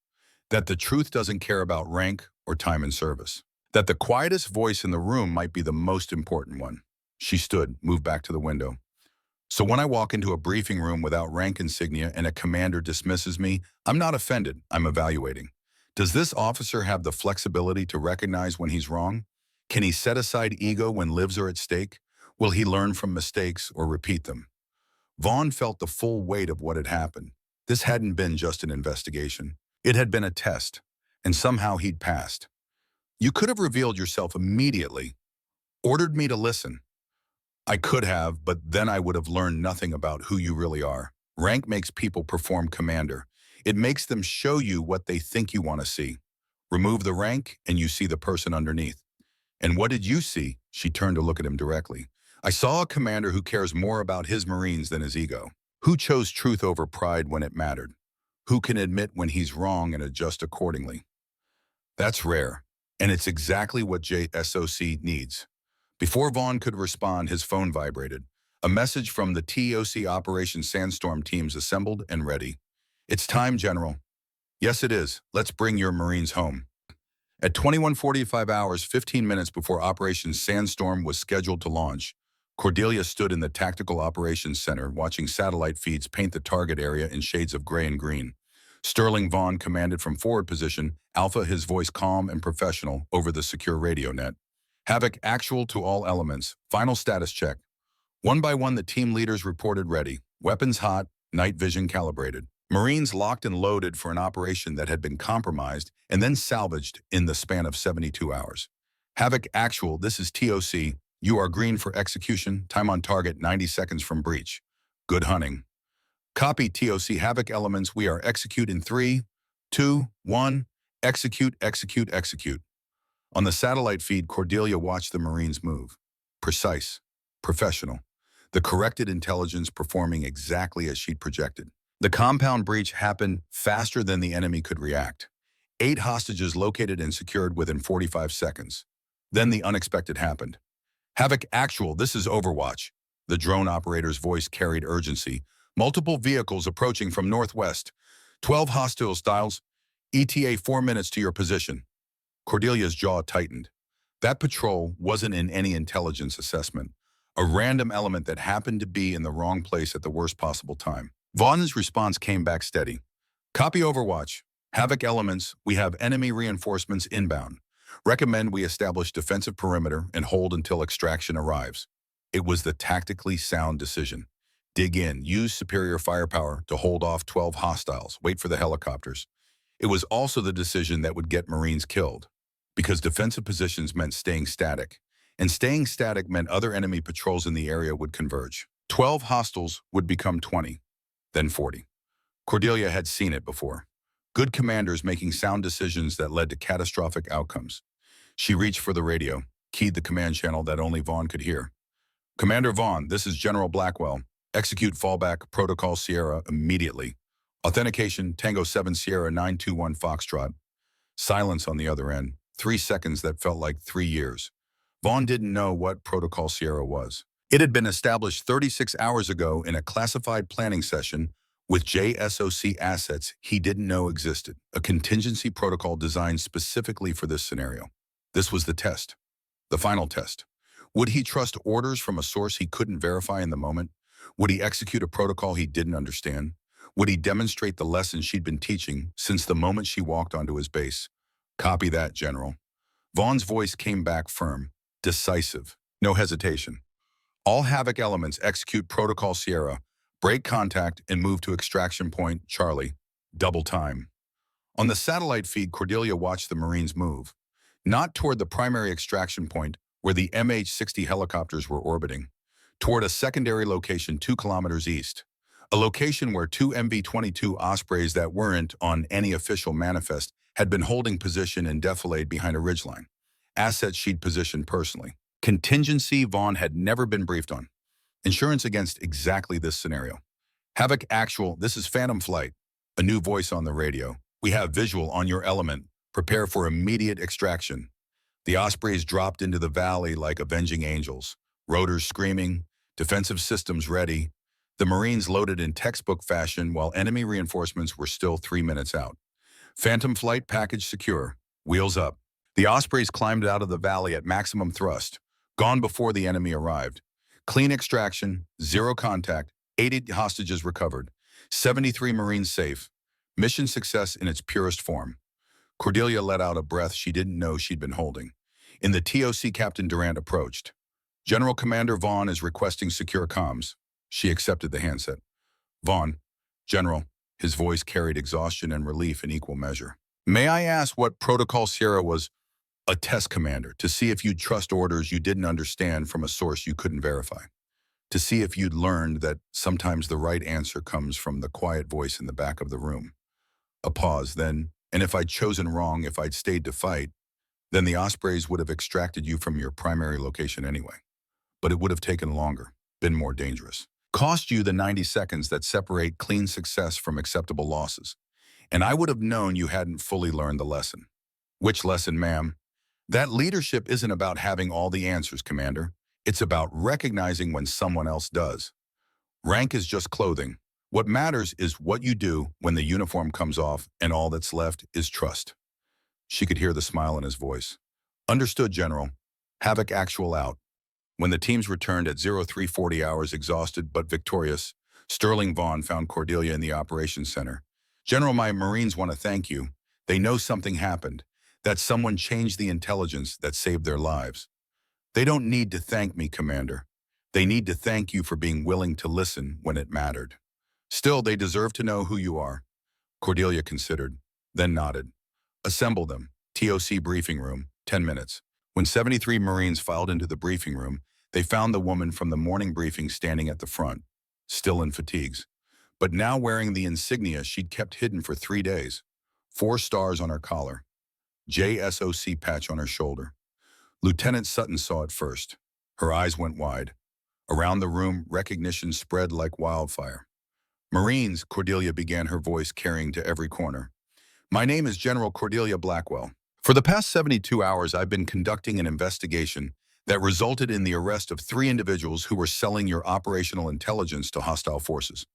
that the truth doesn't care about rank or time in service. That the quietest voice in the room might be the most important one. She stood, moved back to the window. So when I walk into a briefing room without rank insignia and a commander dismisses me, I'm not offended, I'm evaluating. Does this officer have the flexibility to recognize when he's wrong? Can he set aside ego when lives are at stake? Will he learn from mistakes or repeat them? Vaughn felt the full weight of what had happened. This hadn't been just an investigation. It had been a test, and somehow he'd passed. You could have revealed yourself immediately, ordered me to listen. I could have, but then I would have learned nothing about who you really are. Rank makes people perform commander. It makes them show you what they think you want to see. Remove the rank, and you see the person underneath. And what did you see? She turned to look at him directly. I saw a commander who cares more about his Marines than his ego. Who chose truth over pride when it mattered? Who can admit when he's wrong and adjust accordingly? That's rare, and it's exactly what JSOC needs. Before Vaughn could respond, his phone vibrated. A message from the TOC Operation Sandstorm teams assembled and ready. It's time, General. Yes, it is. Let's bring your Marines home. At 21:45 hours, 15 minutes before Operation Sandstorm was scheduled to launch, Cordelia stood in the Tactical Operations Center watching satellite feeds paint the target area in shades of gray and green. Sterling Vaughn commanded from forward position, Alpha, his voice calm and professional, over the secure radio net. Havoc actual to all elements. Final status check. One by one, the team leaders reported ready. Weapons hot, night vision calibrated. Marines locked and loaded for an operation that had been compromised and then salvaged in the span of 72 hours. Havoc actual, this is TOC. You are green for execution. Time on target, 90 seconds from breach. Good hunting. Copy TOC Havoc elements. We are execute in 3, 2, 1. Execute, execute, execute. On the satellite feed, Cordelia watched the Marines move. Precise, professional. The corrected intelligence performing exactly as she'd projected. The compound breach happened faster than the enemy could react. 8 hostages located and secured within 45 seconds. Then the unexpected happened. Havoc actual, this is Overwatch. The drone operator's voice carried urgency. Multiple vehicles approaching from northwest. 12 hostile styles. ETA 4 minutes to your position. Cordelia's jaw tightened. That patrol wasn't in any intelligence assessment. A random element that happened to be in the wrong place at the worst possible time. Vaughn's response came back steady. Copy Overwatch. Havoc elements, we have enemy reinforcements inbound. Recommend we establish defensive perimeter and hold until extraction arrives. It was the tactically sound decision. Dig in, use superior firepower to hold off 12 hostiles, wait for the helicopters. It was also the decision that would get Marines killed, because defensive positions meant staying static, and staying static meant other enemy patrols in the area would converge. 12 hostiles would become 20, then 40. Cordelia had seen it before. Good commanders making sound decisions that led to catastrophic outcomes. She reached for the radio, keyed the command channel that only Vaughn could hear. Commander Vaughn, this is General Blackwell. Execute fallback protocol Sierra immediately. Authentication Tango 7 Sierra 921 Foxtrot. Silence on the other end. 3 seconds that felt like 3 years. Vaughn didn't know what Protocol Sierra was. It had been established 36 hours ago in a classified planning session with JSOC assets he didn't know existed, a contingency protocol designed specifically for this scenario. This was the test, the final test. Would he trust orders from a source he couldn't verify in the moment? Would he execute a protocol he didn't understand? Would he demonstrate the lessons she'd been teaching since the moment she walked onto his base? Copy that, General. Vaughn's voice came back firm, decisive, no hesitation. All Havoc elements execute Protocol Sierra, break contact, and move to extraction point Charlie. Double time. On the satellite feed, Cordelia watched the Marines move, not toward the primary extraction point where the MH-60 helicopters were orbiting, toward a secondary location 2 kilometers east, a location where 2 MV-22 Ospreys that weren't on any official manifest had been holding position and defilade behind a ridgeline, assets she'd positioned personally. Contingency Vaughn had never been briefed on. Insurance against exactly this scenario. Havoc actual, this is Phantom Flight. A new voice on the radio. We have visual on your element. Prepare for immediate extraction. The Ospreys dropped into the valley like avenging angels. Rotors screaming, defensive systems ready. The Marines loaded in textbook fashion while enemy reinforcements were still 3 minutes out. Phantom Flight package secure. Wheels up. The Ospreys climbed out of the valley at maximum thrust, gone before the enemy arrived. Clean extraction, zero contact, 80 hostages recovered, 73 Marines safe. Mission success in its purest form. Cordelia let out a breath she didn't know she'd been holding. In the TOC, Captain Durant approached. General Commander Vaughn is requesting secure comms. She accepted the handset. Vaughn, General, his voice carried exhaustion and relief in equal measure. May I ask what Protocol Sierra was? A test, Commander, to see if you'd trust orders you didn't understand from a source you couldn't verify. To see if you'd learned that sometimes the right answer comes from the quiet voice in the back of the room. A pause, then, and if I'd chosen wrong, if I'd stayed to fight, then the Ospreys would have extracted you from your primary location anyway. But it would have taken longer, been more dangerous. Cost you the 90 seconds that separate clean success from acceptable losses. And I would have known you hadn't fully learned the lesson. Which lesson, ma'am? That leadership isn't about having all the answers, Commander. It's about recognizing when someone else does. Rank is just clothing. What matters is what you do when the uniform comes off and all that's left is trust. She could hear the smile in his voice. Understood, General. Havoc actual out. When the teams returned at 0340 hours exhausted but victorious, Sterling Vaughn found Cordelia in the operations center. General, my Marines want to thank you. They know something happened, that someone changed the intelligence that saved their lives. They don't need to thank me, Commander. They need to thank you for being willing to listen when it mattered. Still, they deserve to know who you are. Cordelia considered, then nodded. Assemble them. TOC briefing room, 10 minutes. When 73 Marines filed into the briefing room, they found the woman from the morning briefing standing at the front, still in fatigues, but now wearing the insignia she'd kept hidden for 3 days. 4 stars on her collar, JSOC patch on her shoulder. Lieutenant Sutton saw it first. Her eyes went wide. Around the room, recognition spread like wildfire. Marines, Cordelia began, her voice carrying to every corner. My name is General Cordelia Blackwell. For the past 72 hours, I've been conducting an investigation that resulted in the arrest of 3 individuals who were selling your operational intelligence to hostile forces.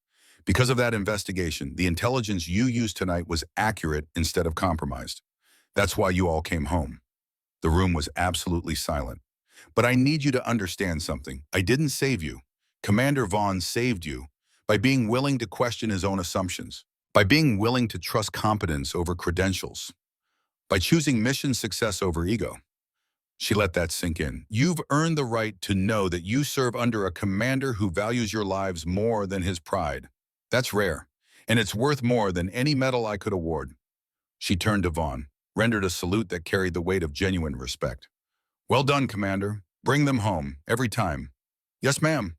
Because of that investigation, the intelligence you used tonight was accurate instead of compromised. That's why you all came home. The room was absolutely silent. But I need you to understand something. I didn't save you. Commander Vaughn saved you by being willing to question his own assumptions, by being willing to trust competence over credentials, by choosing mission success over ego. She let that sink in. You've earned the right to know that you serve under a commander who values your lives more than his pride. That's rare, and it's worth more than any medal I could award. She turned to Vaughn, rendered a salute that carried the weight of genuine respect. Well done, Commander. Bring them home, every time. Yes, ma'am.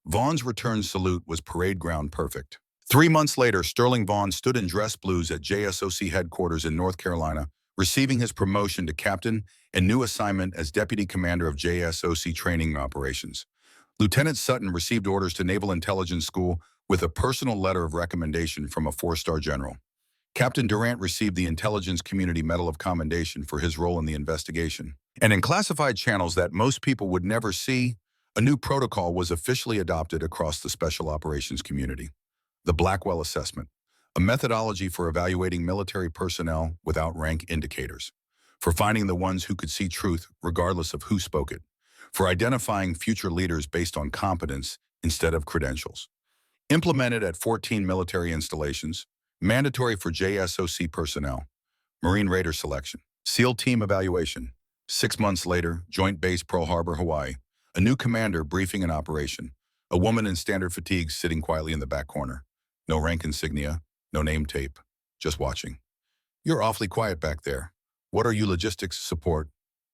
Vaughn's return salute was parade ground perfect. 3 months later, Sterling Vaughn stood in dress blues at JSOC headquarters in North Carolina, receiving his promotion to captain and new assignment as deputy commander of JSOC training operations. Lieutenant Sutton received orders to Naval Intelligence School with a personal letter of recommendation from a 4-star general. Captain Durant received the Intelligence Community Medal of Commendation for his role in the investigation. And in classified channels that most people would never see, a new protocol was officially adopted across the special operations community. The Blackwell Assessment, a methodology for evaluating military personnel without rank indicators, for finding the ones who could see truth regardless of who spoke it, for identifying future leaders based on competence instead of credentials. Implemented at 14 military installations, mandatory for JSOC personnel, Marine Raider selection, SEAL team evaluation. 6 months later, Joint Base Pearl Harbor, Hawaii, a new commander briefing an operation, a woman in standard fatigues sitting quietly in the back corner. No rank insignia, no name tape, just watching. You're awfully quiet back there. What are you logistics support?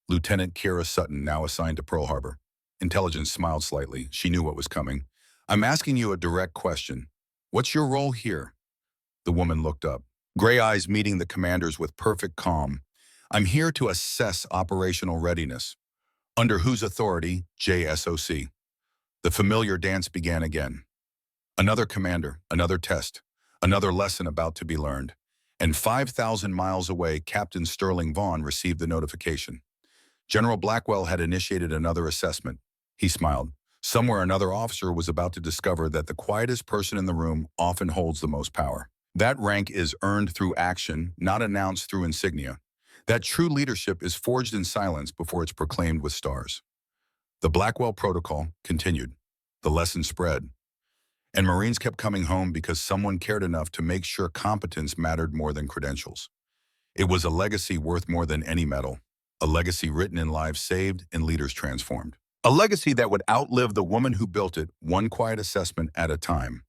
Lieutenant Kira Sutton, now assigned to Pearl Harbor. Intelligence smiled slightly. She knew what was coming. I'm asking you a direct question. What's your role here? The woman looked up, gray eyes meeting the commander's with perfect calm. I'm here to assess operational readiness. Under whose authority? JSOC. The familiar dance began again. Another commander, another test, another lesson about to be learned. And 5,000 miles away, Captain Sterling Vaughn received the notification. General Blackwell had initiated another assessment. He smiled. Somewhere another officer was about to discover that the quietest person in the room often holds the most power. That rank is earned through action, not announced through insignia. That true leadership is forged in silence before it's proclaimed with stars. The Blackwell Protocol continued. The lesson spread. And Marines kept coming home because someone cared enough to make sure competence mattered more than credentials. It was a legacy worth more than any medal. A legacy written in lives saved and leaders transformed. A legacy that would outlive the woman who built it, one quiet assessment at a time.